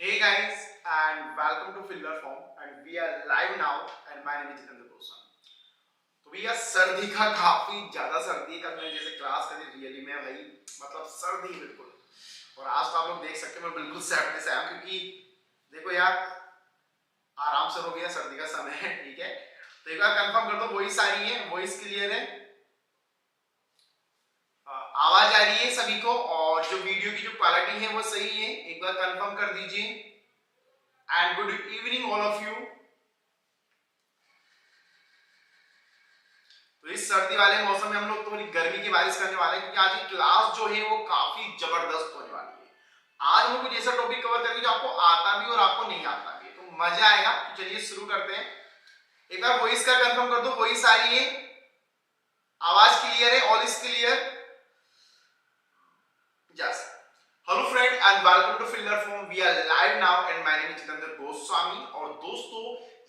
Hey guys, and welcome to Filler Form, and we are live now, and my name is Jitendra Goswami. तो भैया सर्दी का काफी ज्यादा सर्दी का मैं जैसे क्लास करी रियली में भाई मतलब सर्दी बिल्कुल। और आज तो आप लोग देख सकते हैं मैं बिल्कुल सेफ्टी से आया क्योंकि देखो यार आराम से हो गया सर्दी का समय है, ठीक है। तो एक बार कंफर्म कर दो वॉइस आ रही है, वॉइस क्लियर है, आवाज आ रही है सभी को, और जो वीडियो की जो क्वालिटी है वो सही है, एक बार कंफर्म कर दीजिए। And good evening all of you. तो इस सर्दी वाले मौसम में हम लोग थोड़ी गर्मी की बारिश करने वाले हैं क्योंकि आज की क्लास जो है वो काफी जबरदस्त होने वाली है। आज हम कुछ ऐसा टॉपिक कवर करेंगे जो आपको आता भी और आपको नहीं आता भी, तो मजा आएगा। तो चलिए शुरू करते हैं। एक बार वॉइस का कंफर्म कर दो, वॉइस आ रही है, आवाज क्लियर है, all is clear. Yes. Hello friend and welcome to Filler Form. We are live now and my name is Jitendra Goswami। और दोस्तों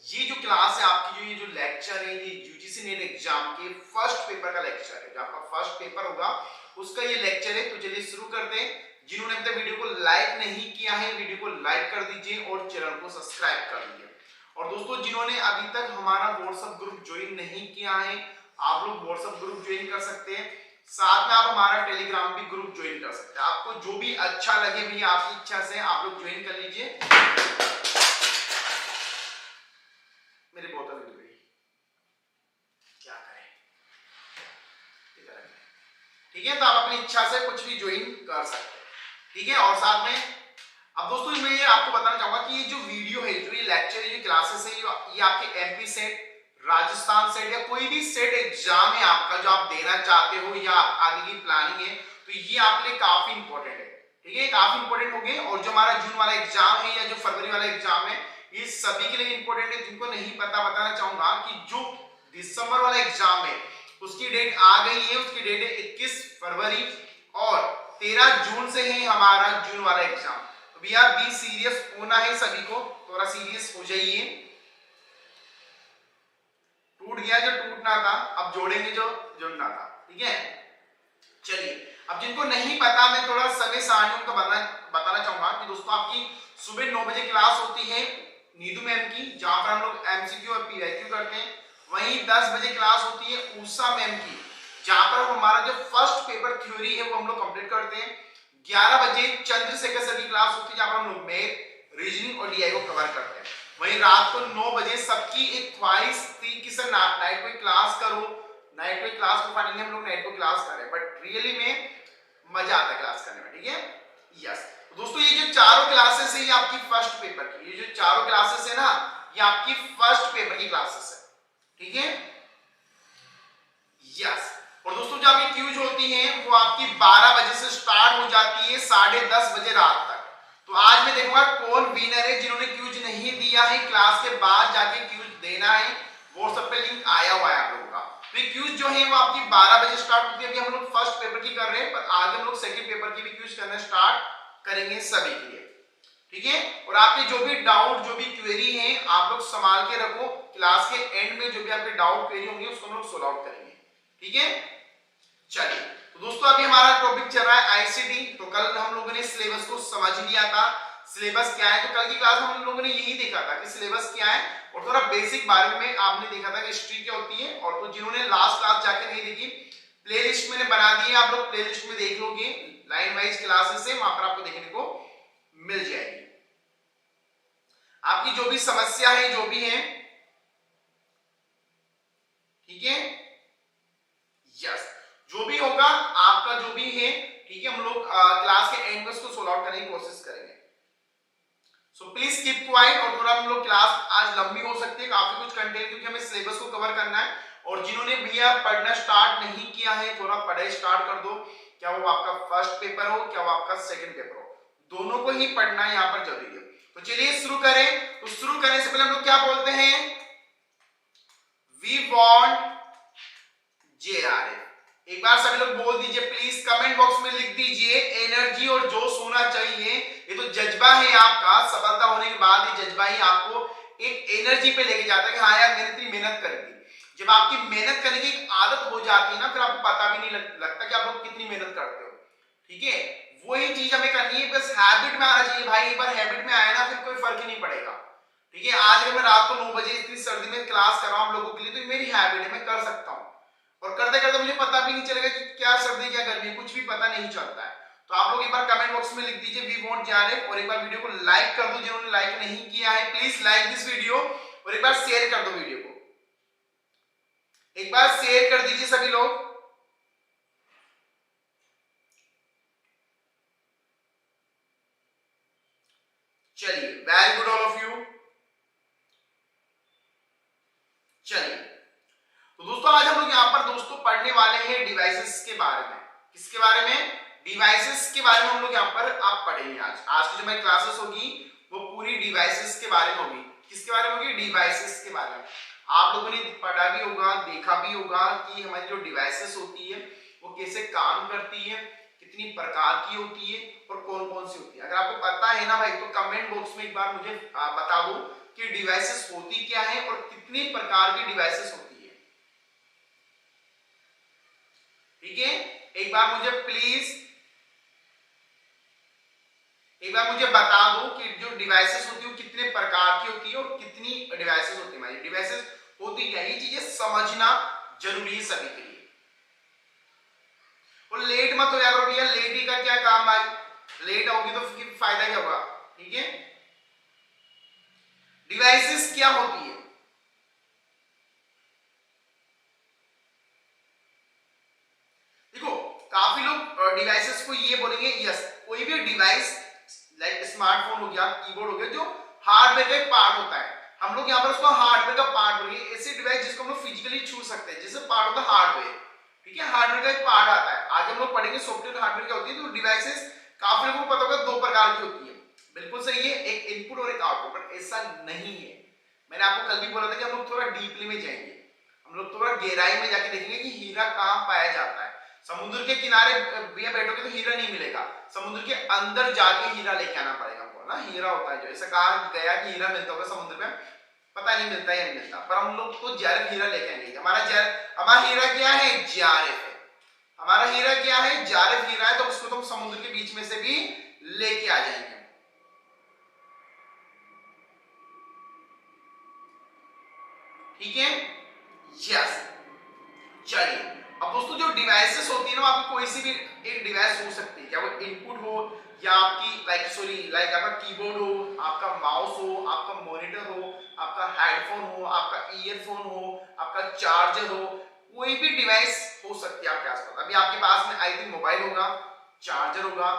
ये जो क्लास है आपकी, ये जो लेक्चर है, ये यूजीसी नेट एग्जाम के फर्स्ट पेपर का लेक्चर है। जो आपका फर्स्ट पेपर होगा उसका ये लेक्चर है। तो चलिए शुरू करते हैं। जिन्होंने अभी तक वीडियो को लाइक नहीं किया है वीडियो को लाइक कर दीजिए और चैनल को सब्सक्राइब कर दीजिए। और दोस्तों जिन्होंने अभी तक हमारा व्हाट्सएप ग्रुप ज्वाइन नहीं किया है आप लोग व्हाट्सएप ग्रुप ज्वाइन कर सकते हैं। साथ में आप हमारा टेलीग्राम भी ग्रुप ज्वाइन कर सकते हैं। आपको जो भी अच्छा लगे भैया आपकी इच्छा से आप लोग ज्वाइन कर लीजिए। मेरी बोतल मिल गई, क्या करें, ठीक है। तो आप अपनी इच्छा से कुछ भी ज्वाइन कर सकते हैं, ठीक है। और साथ में अब दोस्तों मैं ये आपको बताना चाहूंगा कि ये जो वीडियो है, जो ये लेक्चर है, जो क्लासेस है, ये आपके एमपी सेट, राजस्थान सेट या कोई भी सेट एग्जाम है आपका जो आप देना चाहते हो या आगे की प्लानिंग है, तो ये आपके लिए काफी इंपॉर्टेंट है, ठीक है। काफी इंपॉर्टेंट हो गए। और जो हमारा जून वाला एग्जाम है या जो फरवरी वाला एग्जाम है, ये सभी के लिए इंपॉर्टेंट है। जिनको नहीं पता बताना चाहूंगा कि जो दिसंबर वाला एग्जाम है उसकी डेट आ गई है, उसकी डेट है 21 फरवरी और 13 जून से ही हमारा जून वाला एग्जाम। तो भैया बी सीरियस होना है, सभी को थोड़ा सीरियस हो जाइए। टूट गया जो टूटना था, अब जोड़ेंगे जो जुड़ना था, ठीक है। चलिए अब जिनको नहीं पता मैं थोड़ा समय सारणी उनका बताना चाहूंगा कि दोस्तों आपकी सुबह 9 बजे क्लास होती है नीदू मैम की, जहां पर हम लोग एमसीक्यू और पीवाईक्यू करते हैं। वहीं 10 बजे क्लास होती है उषा मैम की, जहां पर हमारा जो फर्स्ट पेपर थ्योरी है वो हम लोग कंप्लीट करते हैं। 11 बजे चंद्रशेखर सर की क्लास होती है, जहां पर हम लोग मैथ, रीजनिंग और डीआई को कवर करते हैं। वहीं रात को 9 बजे सबकी एक ख्वाहिश थी कि सर नाइट को क्लास करो, नाइट को क्लास को फाइनली हम लोग नाइट को क्लास कर रहे हैं, बट रियली में मजा आता है क्लास करने में, ठीक है। यस तो दोस्तों ये जो चारों क्लासेस है ये आपकी फर्स्ट पेपर की, ये जो चारों क्लासेस है ना ये आपकी फर्स्ट पेपर की क्लासेस है, ठीक है। यस और दोस्तों जो आपकी क्यूज होती है वो आपकी 12 बजे से स्टार्ट हो जाती है 10:30 बजे रात तक। तो आज मैं देखूंगा कौन विनर है। जिन्होंने क्यूज नहीं दिया है क्लास के बाद जाके क्यूज देना है, व्हाट्सएप पे लिंक आया हुआ है आप लोगों का। तो ये क्यूज जो है वो आपकी 12 बजे स्टार्ट होती है। अभी हम लोग फर्स्ट पेपर की कर रहे हैं, पर आगे हम लोग सेकंड पेपर की भी क्यूज करना स्टार्ट करेंगे सभी के लिए, ठीक है। और आपके जो भी डाउट जो भी क्वेरी है आप लोग संभाल के रखो, क्लास के एंड में जो भी आपके डाउट क्वेरी होंगे उसको हम लोग सॉल्व आउट करेंगे, ठीक है। चलिए तो दोस्तों अभी हमारा टॉपिक चल रहा है आईसीटी। तो कल हम लोगों ने सिलेबस को समझ लिया था, सिलेबस क्या है। तो कल की क्लास में हम लोगों ने यही देखा था कि सिलेबस क्या है और थोड़ा बेसिक बारे में आपने देखा था कि हिस्ट्री क्या होती है। और तो जिन्होंने लास्ट क्लास जाके नहीं देखी, प्लेलिस्ट मैंने बना दी है, आप लोग प्लेलिस्ट में देख लोगे, लाइन वाइज क्लासेस है, वहां पर आपको देखने को मिल जाएगी। आपकी जो भी समस्या है जो भी है, ठीक है। यस जो भी होगा आपका जो भी है, ठीक है, हम लोग क्लास के एंड में उसको सॉल्व आउट करने की कोशिश करेंगे। So please keep quiet. और थोड़ा हम लोग क्लास आज लंबी हो सकती है, काफी कुछ कंटेंट क्योंकि हमें सिलेबस को कवर करना है। और जिन्होंने भैया पढ़ना स्टार्ट नहीं किया है थोड़ा पढ़ाई स्टार्ट कर दो, क्या वो आपका फर्स्ट पेपर हो क्या वो आपका सेकंड पेपर हो, दोनों को ही पढ़ना यहाँ पर जरूरी है। तो चलिए शुरू करें। तो शुरू करने से पहले हम लोग क्या बोलते हैं, वी वांट जेआरएफ। एक बार सभी लोग बोल दीजिए प्लीज, कमेंट बॉक्स में लिख दीजिए एनर्जी और जोश होना चाहिए। ये तो जज्बा है आपका, सफलता होने के बाद ये जज्बा ही आपको एक एनर्जी पे लेके जाता है कि हाँ यार मैंने इतनी मेहनत कर दी। जब आपकी मेहनत करने की एक आदत हो जाती है ना, फिर आपको पता भी नहीं लगता कि आप लोग कितनी मेहनत करते हो, ठीक है। वही चीज हमें करनी है, बस हैबिट में आना चाहिए भाई। एक बार हैबिट में आया ना फिर कोई फर्क ही नहीं पड़ेगा। ठीक है, आज अगर मैं रात को 9 बजे इतनी सर्दी में क्लास कर रहा हूं आप लोगों के लिए, तो मेरी हैबिट है, मैं कर सकता हूं। और करते करते मुझे पता भी नहीं चलेगा कि क्या सर्दी क्या गर्मी, कुछ भी पता नहीं चलता है। तो आप लोग एक बार कमेंट बॉक्स में लिख दीजिए वी वांट जेआरएफ, और एक बार वीडियो को लाइक कर दो जिन्होंने लाइक नहीं किया है, प्लीज लाइक दिस वीडियो, और एक बार शेयर कर दो वीडियो को, एक बार शेयर कर दीजिए सभी लोग। चलिए, very good all of you. चलिए, तो दोस्तों आज हम लोग यहाँ पर दोस्तों पढ़ने वाले हैं डिवाइसेस के बारे में। किसके बारे में? डिवाइसेस के बारे में हम लोग यहाँ पर आप पढ़ेंगे। आज की जो हमारी क्लासेस होगी वो पूरी डिवाइसेस के बारे में होगी। किसके बारे में होगी? डिवाइसेस के बारे में। आप लोगों ने पढ़ा भी होगा, देखा भी होगा कि हमारी जो डिवाइसेस होती है वो कैसे काम करती है, कितनी प्रकार की होती है और कौन कौन सी होती है। अगर आपको पता है ना भाई तो कमेंट बॉक्स में एक बार मुझे बता दो कि डिवाइसेस होती क्या है और कितनी प्रकार की डिवाइसेस होती है। ठीक है, एक बार मुझे प्लीज एक बार मुझे बता दो कि जो डिवाइसेस होती है वो कितने प्रकार की होती है और कितनी डिवाइसेस होती है। हमारी डिवाइसेस होती क्या है, ये चीजें समझना जरूरी है सभी के लिए। और लेट मत हो जाए करो भैया, लेट ही का क्या काम भाई, लेट होगी तो फिर फायदा क्या होगा। ठीक है, डिवाइसेस क्या होती है? देखो, काफी लोग डिवाइसेस को ये बोलेंगे, यस कोई भी डिवाइस लाइक स्मार्टफोन हो गया, कीबोर्ड हो गया, जो हार्डवेयर का एक पार्ट होता है, हम लोग यहाँ पर उसको हार्डवेयर का पार्ट बोलेंगे। ऐसे डिवाइस जिसको हम लोग फिजिकली छू सकते हैं, जैसे पार्ट ऑफ द हार्डवेयर। ठीक है, हार्डवेयर का एक पार्ट आता है। आज हम लोग पढ़ेंगे सॉफ्टवेयर हार्डवेयर क्या होती है। तो डिवाइसेस काफी लोगों को पता होगा दो प्रकार की होती है। बिल्कुल सही है, एक इनपुट और एक आउटपुट, पर ऐसा नहीं है। मैंने आपको कल भी बोला था कि हम लोग थोड़ा डीपली में जाएंगे, हम लोग थोड़ा गहराई में जाके देखेंगे कि हीरा कहाँ पाया जाता है। समुद्र के किनारे भैया बैठोगे तो हीरा नहीं मिलेगा, समुद्र के अंदर जाके हीरा लेके आना पड़ेगा हमको ना। हीरा होता है जो, ऐसा कहा गया कि हीरा मिलता होगा समुद्र में, पता नहीं मिलता या नहीं मिलता, पर हम लोग तो जेआरएफ हीरा लेके आएंगे। हमारा हीरा क्या है? जेआरएफ है। हमारा हीरा क्या है? जेआरएफ हीरा है। तो उसको तो समुद्र के बीच में से भी लेके आ जाएंगे। ठीक है, यस। चलिए, अब दोस्तों जो डिवाइसेस होती है ना, आपकी कोई सी भी एक डिवाइस हो सकती है, क्या वो इनपुट हो या आपकी लाइक आपका कीबोर्ड हो, आपका माउस हो, आपका मॉनिटर हो, आपका हेडफोन हो, आपका ईयरफोन हो, आपका चार्जर हो, कोई भी डिवाइस हो सकती है आपके आसपास। अभी आपके पास में आई थिंक मोबाइल होगा, चार्जर होगा,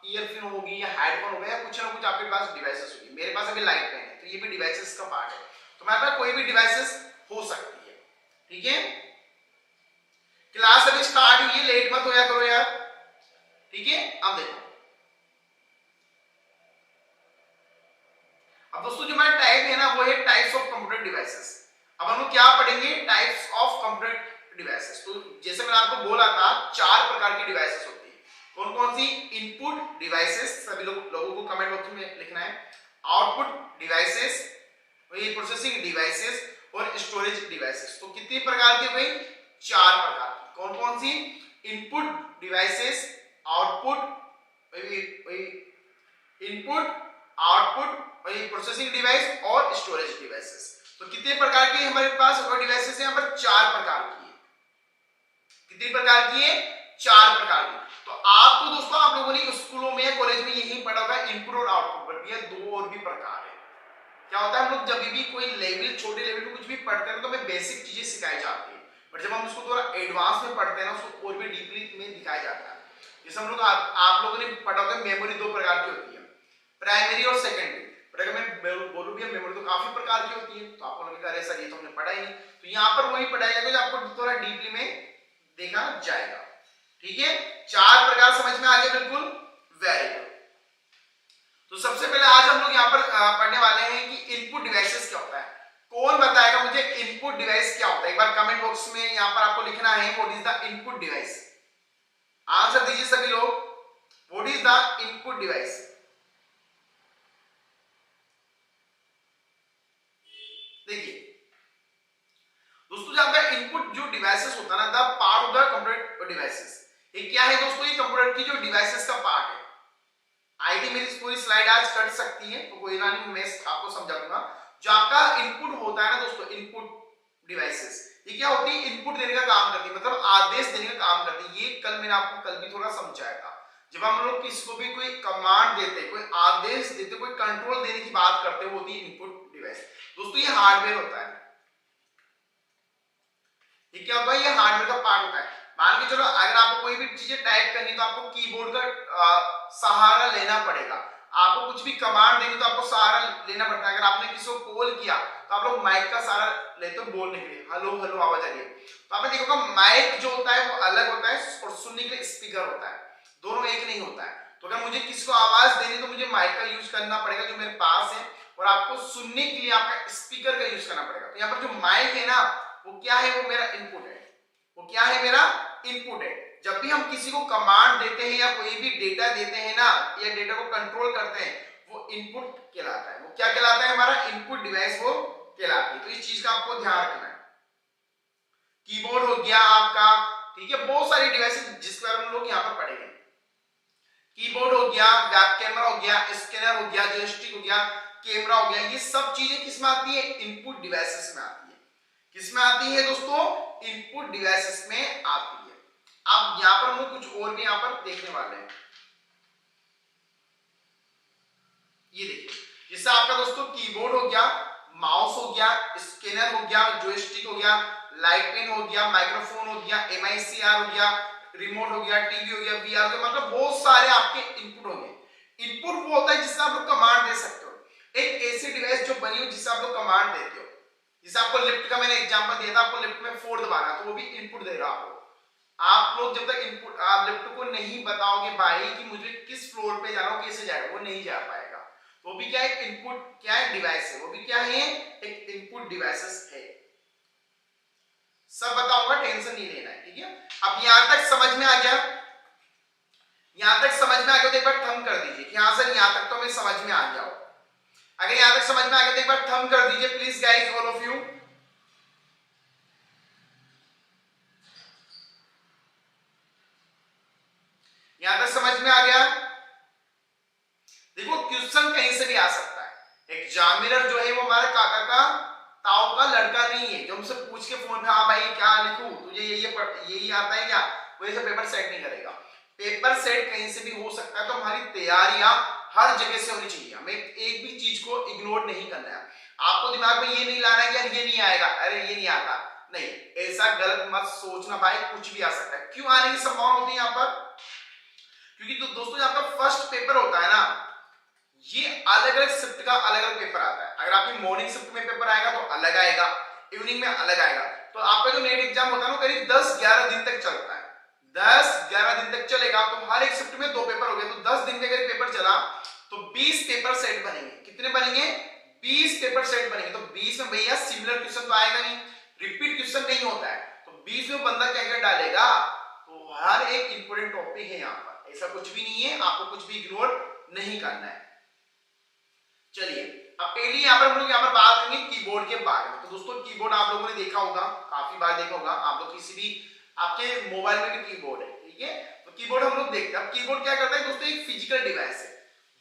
ईयरफोन होगी या हेडफोन होगा, या कुछ ना कुछ आपके पास डिवाइसेस होगी। मेरे पास अभी लाइट पेन है, तो ये भी डिवाइसेस का पार्ट है। तो हमारे पास कोई भी डिवाइसेस हो सकती है। ठीक है, क्लास अभी स्टार्ट हुई है, लेट मत होया करो यार। ठीक है, अब देखो, अब दोस्तों जो हमारा टाइप है ना वो है टाइप्स ऑफ कंप्यूटर डिवाइसेस। अब हम लोग क्या पढ़ेंगे? Types of computer devices. तो जैसे मैंने आपको बोला था 4 प्रकार की डिवाइसेस होती है। कौन कौन सी? इनपुट डिवाइसेस, सभी लोगों को कमेंट बॉक्स में लिखना है। आउटपुट डिवाइसेस, वही प्रोसेसिंग डिवाइसेस और स्टोरेज डिवाइसेस। तो कितनी प्रकार की भाई? 4 प्रकार की। कौन कौन सी? Input devices, output input, output, processing device और स्टोरेज डिवाइसेस। तो कितने प्रकार की हमारे पास डिवाइसेस है? यहाँ पर 4 प्रकार की है। कितनी प्रकार की है? 4 प्रकार की। तो आपको दोस्तों आप लोगों ने स्कूलों में या कॉलेज में यही पढ़ा होगा इनपुट और आउटपुट, बट ये 2 और भी प्रकार है। क्या होता है, हम लोग जब भी कोई लेवल, छोटे लेवल में कुछ भी पढ़ते हैं तो हमें बेसिक चीजें सिखाई जाती है, बट जब हम उसको थोड़ा एडवांस में पढ़ते हैं ना उसको और भी डीपली में दिखाया जाता है। जैसे हम लोग आप लोगों ने पढ़ा होगा मेमोरी 2 प्रकार की होती है, प्राइमरी और सेकेंडरी। बट अगर मैं बोलूं भी मेमोरी तो काफी प्रकार की होती है, तो आपको लगेगा अरे सर ये तो हमने पढ़ा ही नहीं। तो यहाँ पर वही पढ़ाया जाएगा जो आपको थोड़ा डीपली में देखा जाएगा। ठीक है, 4 प्रकार समझ में आ गया? बिल्कुल, वेरी गुड। तो सबसे पहले आज हम लोग यहाँ पर पढ़ने वाले हैं कि इनपुट डिवाइसेस क्या होता है। कौन बताएगा मुझे इनपुट डिवाइस क्या होता है? एक बार कमेंट बॉक्स में यहाँ पर आपको लिखना है what is the input device. Answer दीजिए सभी लोग, what is the input device. देखिए दोस्तों, जब आपका इनपुट जो डिवाइसेस होता है ना, the part of the computer devices, ये क्या है दोस्तों? ये कंप्यूटर की जो डिवाइसेस का पार्ट है। आईडी मेरी पूरी स्लाइड आज कट सकती है तो कोई ना नहीं, मैं आपको समझा दूंगा। जो आपका इनपुट होता है ना दोस्तों, इनपुट डिवाइसेस, ये क्या होती है, इनपुट देने का काम करती है, मतलब आदेश देने का काम करती है। ये कल मैंने आपको कल भी थोड़ा समझाया था। जब हम लोग किसको भी कोई कमांड देते, कोई आदेश देते, कोई कंट्रोल देने की बात करते हैं, वो होती है इनपुट डिवाइस। दोस्तों ये हार्डवेयर होता है, ये क्या होता है, ये हार्डवेयर का पार्ट होता है। मान के चलो अगर आपको कोई भी चीजें टाइप करनी तो आपको कीबोर्ड का सहारा लेना पड़ेगा। आपको कुछ भी कमांड देनी तो आपको सहारा लेना पड़ता है। अगर आपने किसी को कॉल किया तो आप लोग माइक का सहारा लेते हो बोलने के लिए, हेलो हेलो आवाज आ रही है। तो आपने देखोगा माइक जो होता है वो अलग होता है और सुनने के लिए स्पीकर होता है, दोनों एक नहीं होता है। तो अगर मुझे किसी को आवाज देनी तो मुझे माइक का यूज करना पड़ेगा जो मेरे पास है, और आपको सुनने के लिए आपका स्पीकर का यूज करना पड़ेगा। तो यहाँ पर जो माइक है ना वो क्या है, वो मेरा इनपुट है, वो क्या है, मेरा इनपुट है। जब भी हम किसी को कमांड देते हैं या कोई भी डेटा देते हैं ना, या डेटा को कंट्रोल करते हैं, वो इनपुट कहलाता है। वो क्या कहलाता है, हमारा इनपुट डिवाइस वो कहलाती है। तो इस चीज का आपको ध्यान रखना है। कीबोर्ड हो गया आपका, ठीक है, बहुत सारी डिवाइसेस जिसके बारे में हम लोग यहाँ पर पढ़ेंगे। कीबोर्ड हो गया, वेब कैमरा हो गया, स्कैनर हो गया, जॉयस्टिक हो गया, कैमरा हो गया, ये सब चीजें किसमें आती है, इनपुट डिवाइसेस में आती है। किसमें आती है दोस्तों, इनपुट डिवाइसेस में आती है। अब यहां पर हम लोग कुछ और भी यहां पर देखने वाले हैं। ये देखिए, जैसे आपका दोस्तों कीबोर्ड हो गया, माउस हो गया, स्कैनर हो गया, जॉयस्टिक हो गया, लाइट पेन हो गया, माइक्रोफोन हो गया, एमआईसीआर हो गया, रिमोट हो गया, टीवी हो गया, वीआर हो गया, मतलब बहुत सारे आपके इनपुट हो गए। इनपुट वो होता है जिससे आप लोग कमांड दे सकते हो। एक ऐसी डिवाइस जो बनी हो जिससे आप लोग कमांड देते हो, जैसे आपको लिफ्ट का मैंने एग्जांपल दिया था, आपको लिफ्ट में 4 दबाना तो वो भी इनपुट दे रहा आपको। आप लोग जब तक इनपुट आप लिफ्ट को नहीं बताओगे भाई कि मुझे किस फ्लोर पे जाना हो, कैसे जाएगा, वो नहीं जा पाएगा। वो भी क्या है, इनपुट, क्या है, डिवाइस है। वो भी क्या है, एक इनपुट डिवाइसेस है। सब बताऊंगा, टेंशन नहीं लेना है, ठीक है। अब यहां तक समझ में आ गया, यहां तक समझ में आ गया तो एक बार थंब कर दीजिए कि हाँ सर यहां तक तो हमें समझ में आ गया हो। अगर यहां तक समझ में आ गया तो एक बार थंब कर दीजिए please guys, all of you. यहां तक समझ में आ गया। देखो क्वेश्चन कहीं से भी आ सकता है। एग्जामिनर जो है वो हमारे काका का ताऊ का लड़का नहीं है जो हमसे पूछ के फोन पे हाँ भाई क्या लिखूं, तुझे ये आता है क्या, वो ऐसे पेपर सेट नहीं करेगा। पेपर सेट कहीं से भी हो सकता है। तो हमारी तैयारियां हर जगह से होनी चाहिए। हमें एक भी चीज को इग्नोर नहीं करना है। आपको दिमाग में ये नहीं लाना है कि यार ये नहीं आएगा, अरे ये नहीं आता, नहीं, ऐसा गलत मत सोचना भाई, कुछ भी आ सकता है। क्यों आने की संभावना होती है यहाँ पर, क्योंकि तो दोस्तों आपका फर्स्ट पेपर होता है ना, ये अलग अलग शिफ्ट का अलग अलग पेपर आता है। अगर आपकी मॉर्निंग शिफ्ट में पेपर आएगा तो अलग आएगा, इवनिंग में अलग आएगा। तो आपका जो नेट एग्जाम होता है ना करीब 10-11 दिन तक चलता है। 10-11 दिन तक चलेगा तो हर एक शिफ्ट में 2 पेपर हो गए, तो 10 दिन में अगर पेपर चला तो 20 पेपर सेट बनेंगे। कितने बनेंगे, 20 पेपर सेट बनेंगे। तो 20 में भैया सिमिलर क्वेश्चन तो आएगा नहीं, रिपीट क्वेश्चन नहीं होता है। तो 20 में बंदा क्या क्या डालेगा, तो हर एक इंपोर्टेंट टॉपिक है यहाँ पर, ऐसा कुछ भी नहीं है, आपको कुछ भी इग्नोर नहीं करना है। चलिए अब पहले यहाँ पर हम लोग यहाँ पर बात करेंगे कीबोर्ड के बारे में। तो दोस्तों कीबोर्ड आप लोगों ने देखा होगा, काफी बार देखा होगा, आप लोग किसी भी आपके मोबाइल में भी कीबोर्ड है, ठीक है। तो कीबोर्ड हम लोग देखते हैं। अब कीबोर्ड क्या करता है दोस्तों, एक फिजिकल डिवाइस है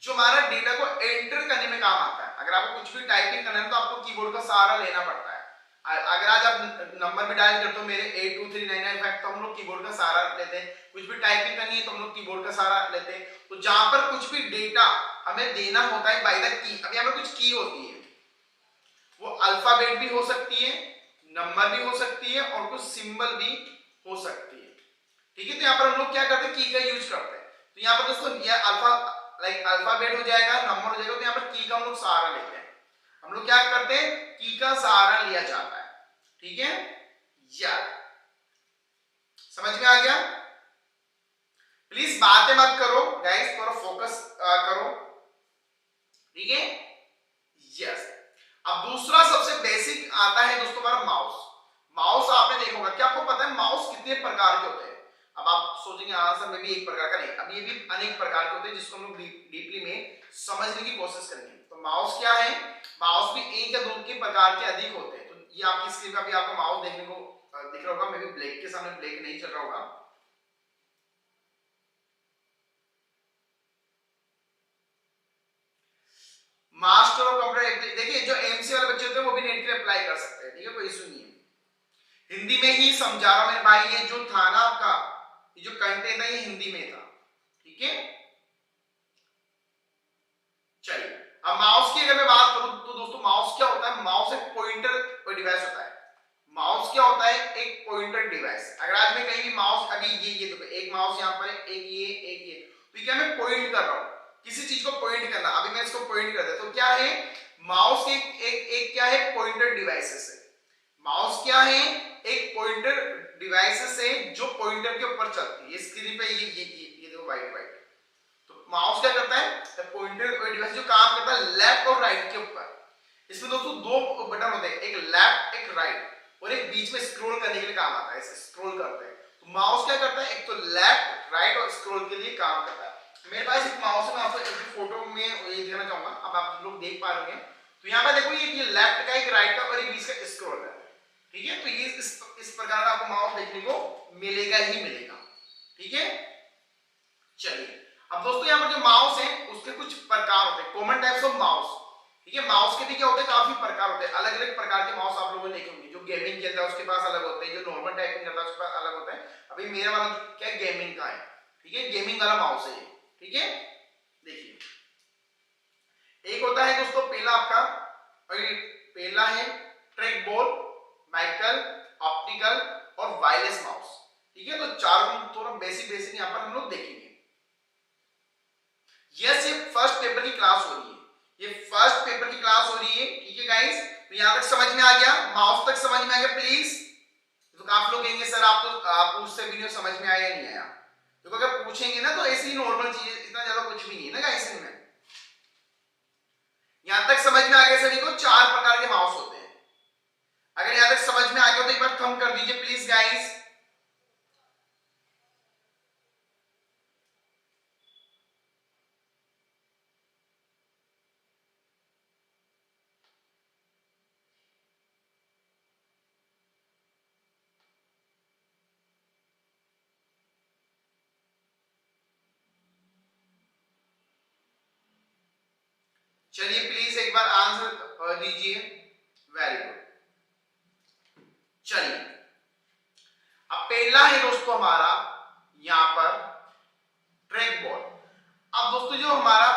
जो हमारा डेटा को एंटर करने में काम आता है। अगर आपको कुछ भी टाइपिंग करना है तो आपको कीबोर्ड का सहारा लेना पड़ता है। अगर आज आप नंबर भी डायल करते हो मेरे 823995, तो हम लोग कीबोर्ड का सहारा लेते हैं। कुछ भी टाइपिंग करनी है तो हम लोग कीबोर्ड का सहारा लेते हैं। तो जहां पर कुछ भी डेटा हमें देना होता है बाय द की, अब यहाँ पर कुछ की होती है, वो अल्फाबेट भी हो सकती है, नंबर भी हो सकती है और कुछ सिंबल भी हो सकती है, ठीक है। तो यहाँ पर हम लोग क्या करते हैं, की का यूज करते हैं। तो यहाँ पर दोस्तों ये अल्फाबेट हो जाएगा, नंबर हो जाएगा, तो यहाँ पर की का हम लोग सहारा लेते हैं। हम लोग क्या करते हैं, की का सहारा लिया जाता है, ठीक है। या समझ में आ गया, प्लीज बातें मत करो गाइस, थोड़ा फोकस करो, ठीक है। यस, अब दूसरा सबसे बेसिक आता है दोस्तों हमारा माउस। माउस आपने देखा होगा, क्या आपको पता है माउस कितने प्रकार के होते हैं। अब आप सोचेंगे हाँ सर में भी एक प्रकार का नहीं, अब ये भी अनेक प्रकार के होते हैं जिसको हम लोग डीपली में समझने की कोशिश करेंगे। तो माउस क्या है, माउस भी एक या 2 के प्रकार के अधिक होते हैं। तो ये आपकी स्क्रीन का भी आपको माउस देखने को दिख रहा होगा, मे भी ब्लैक के सामने ब्लैक नहीं चल रहा होगा। मास्टर ऑफ कंप्यूटर, देखिए जो एमसी वाले बच्चे होते हैं वो भी नेट के लिए अप्लाई कर सकते हैं, ठीक है, कोई इशू नहीं है। हिंदी में ही समझा रहा हूं मेरे भाई, ये जो था ना आपका, ये जो कंटेंट था ये हिंदी में था, ठीक है। चलिए अब माउस की अगर मैं बात करूं तो दोस्तों माउस क्या होता है, माउस एक पॉइंटर डिवाइस होता है। माउस क्या होता है, एक पॉइंटर डिवाइस। अगर आज मैं कहीं भी माउस, अभी ये देखो एक माउस यहाँ पर है, एक ये, तो क्या मैं पॉइंट कर रहा हूं, किसी चीज को पॉइंट करना, अभी मैं इसको पॉइंट कर देता हूं, तो क्या है माउस के एक क्या है पॉइंटर डिवाइसेस है। माउस क्या है, एक पॉइंटर डिवाइसेस है जो पॉइंटर के ऊपर चलती है। स्क्रीन पे ये देखो व्हाइट, तो माउस क्या करता है, पॉइंटर डिवाइस जो काम करता है लेफ्ट और राइट के ऊपर। इसमें दोस्तों दो बटन होते हैं, एक लेफ्ट एक राइट, और एक बीच में स्क्रॉल करने के लिए काम आता है, ऐसे स्क्रॉल करते हैं। तो माउस क्या करता है, एक तो लेफ्ट राइट और स्क्रॉल के लिए काम करता है। मेरे पास एक माउस है, मैं आपको एक फोटो में ये दिखाना चाहूंगा, अब आप लोग देख पा रहे हैं। तो यहाँ पर देखो ये लेफ्ट का, एक राइट का और एक बीच का स्क्रॉल है, ठीक है। तो ये इस प्रकार का आपको माउस देखने को मिलेगा ही मिलेगा, ठीक है। चलिए अब दोस्तों यहाँ पर जो माउस है उसके कुछ प्रकार होते हैं, कॉमन टाइप्स ऑफ माउस, ठीक है। माउस के भी क्या होते हैं, काफी प्रकार होते हैं, अलग अलग प्रकार के माउस आप लोगों ने देखे होंगे। जो गेमिंग खेलता है उसके पास अलग होते हैं, जो नॉर्मल टाइपिंग करता है उसके पास अलग होता है। अभी मेरा वाला क्या है, गेमिंग का है, ठीक है, गेमिंग वाला माउस है, ठीक है। देखिए एक होता है दोस्तों पहला आपका, पहला है ट्रैक बॉल, माइकल, ऑप्टिकल और वायरलेस माउस, ठीक है। तो चारों थोड़ा बेसिक यहाँ पर हम लोग देखेंगे। यस ये फर्स्ट पेपर की क्लास हो रही है, ये फर्स्ट पेपर की क्लास हो रही है, ठीक है गाइस। तो यहां तक समझ में आ गया, माउस तक समझ में आ गया प्लीज। तो काफी लोग कहेंगे सर आप उससे वीडियो समझ में आया या नहीं आया। तो अगर पूछेंगे ना तो ऐसी ही नॉर्मल चीज, इतना ज्यादा कुछ भी नहीं है ना गाइस इनमें। यहां तक समझ में आ गया सभी को, 4 प्रकार के माउस होते हैं। अगर यहां तक समझ में आ गया तो एक बार थंब कर दीजिए प्लीज गाइस। चलिए प्लीज एक बार आंसर दीजिए, वेरी गुड। चलिए अब पहला है दोस्तों हमारा यहां पर ट्रैक बॉल। अब दोस्तों जो हमारा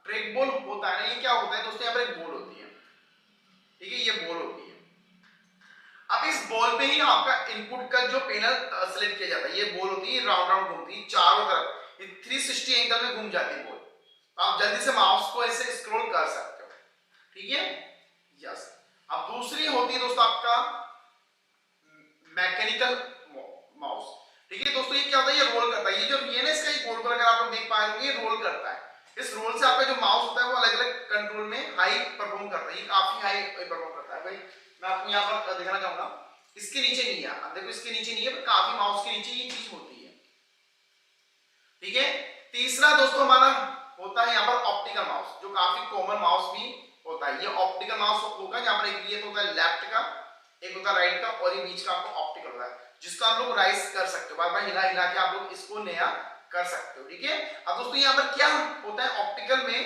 ट्रैक बॉल होता है ना, ये क्या होता है दोस्तों, यहाँ पर एक बॉल होती है, ठीक है, ये बॉल होती है। अब इस बॉल पे ही आपका इनपुट का जो पैनल सेलेक्ट किया जाता है, ये बॉल होती है, राउंड राउंड घूमती है चारों तरफ, ये 360 एंगल में घूम जाती है बॉल। आप जल्दी से माउस को ऐसे स्क्रॉल कर सकते हो, ठीक है, यस। अब दूसरी होती है दोस्तों आपका मैकेनिकल माउस, ठीक है दोस्तों। ये क्या होता है, ये रोल करता है, ये जो ये ना इसका गोल गोल अगर आप लोग देख पा रहे होंगे, ये रोल करता है। इस रोल से आपका जो माउस होता है वो अलग अलग कंट्रोल में हाई परफॉर्म करता है, ये काफी हाई परफॉर्म करता है भाई। मैं आपको यहाँ पर दिखाना चाहूंगा, इसके नीचे नहीं है, अब देखो इसके नीचे नहीं है, पर काफी माउस के नीचे ये चीज होती है, ठीक है। तीसरा दोस्तों हमारा होता है यहाँ पर ऑप्टिकल माउस, जो काफी कॉमन माउस भी होता है। ये ऑप्टिकल माउस होगा जहां पर एक ये तो होता है लेफ्ट का, एक होता है राइट का, और ये बीच का आपको ऑप्टिकल होता है, जिसको आप लोग राइज कर सकते हो, बार बार हिला हिला के आप लोग इसको नया कर सकते हो, ठीक है। अब दोस्तों यहाँ पर क्या होता है, ऑप्टिकल में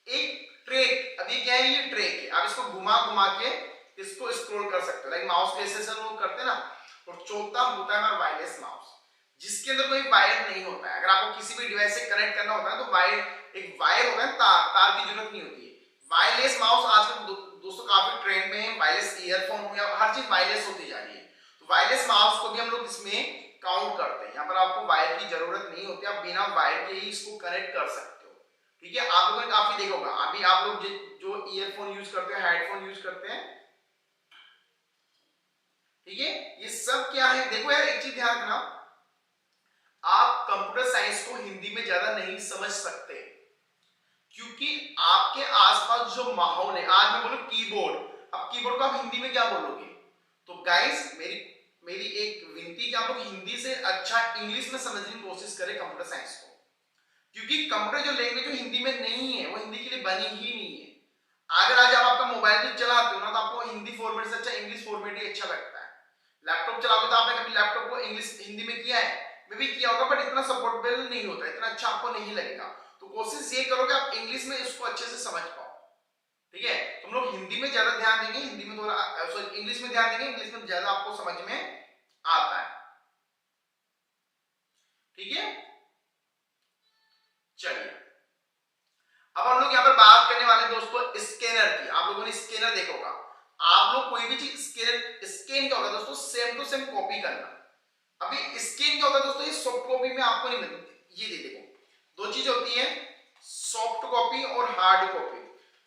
एक ट्रैक, अब ये क्या है, ये ट्रैक है, आप इसको घुमा घुमा के इसको स्क्रॉल कर सकते हो, लाइक माउस पे ऐसे लोग करते हैं ना। और चौथा होता है हमारा वायरलेस माउस, जिसके अंदर कोई वायर नहीं होता है। अगर आपको किसी भी डिवाइस से कनेक्ट करना होता है तो वायर, एक वायर होता है, तार की जरूरत नहीं होती है। वायरलेस माउस आजकल दोस्तों काफी ट्रेंड में है, वायरलेस ईयरफोन हो गया, हर चीज वायरलेस होती जा रही है। तो वायरलेस माउस को भी हम लोग इसमें काउंट करते हैं। यहाँ पर आपको वायर की जरूरत नहीं होती, आप बिना वायर के ही इसको कनेक्ट कर सकते हो, ठीक है। आप लोगों ने काफी देखा होगा, अभी आप लोग जो ईयरफोन यूज करते हैं, हेडफोन यूज करते हैं, ठीक है, ये सब क्या है। देखो यार एक चीज ध्यान रखना, आप कंप्यूटर साइंस को हिंदी में ज्यादा नहीं समझ सकते, क्योंकि आपके आसपास जो माहौल है, आज मैं बोलूं कीबोर्ड, अब कीबोर्ड को आप हिंदी में क्या बोलोगे। तो गाइस मेरी एक विनती कि आप लोग हिंदी से अच्छा इंग्लिश में समझने की कोशिश करें कंप्यूटर साइंस को, क्योंकि कंप्यूटर जो लैंग्वेज जो हिंदी में नहीं है वो हिंदी के लिए बनी ही नहीं है। अगर आज आप आपका मोबाइल भी चलाते हो ना, तो आपको हिंदी फॉर्मेट से अच्छा इंग्लिश फॉर्मेट ही अच्छा लगता है। लैपटॉप चलाओगे तो आपने कभी लैपटॉप को इंग्लिश हिंदी में किया है, मैं भी किया होगा, बट इतना सपोर्टेबल नहीं होता, इतना अच्छा आपको नहीं लगेगा। तो कोशिश ये करो कि आप इंग्लिश में इसको अच्छे से समझ पाओ, ठीक है। तुम लोग हिंदी में ज्यादा ध्यान देंगे, हिंदी में थोड़ा सॉरी इंग्लिश में ध्यान देंगे, इंग्लिश में ज्यादा आपको समझ में आता है, ठीक है। चलिए अब हम लोग यहाँ पर बात करने वाले दोस्तों स्कैनर की। आप लोगों ने स्कैनर देखा होगा, आप लोग कोई भी चीज स्कैन क्या होता है दोस्तों, सेम टू सेम कॉपी करना। अभी स्कैन क्या होता है दोस्तों, ये सॉफ्ट कॉपी में आपको नहीं मिलती। ये देखो दो चीज होती है, सॉफ्ट कॉपी और हार्ड कॉपी।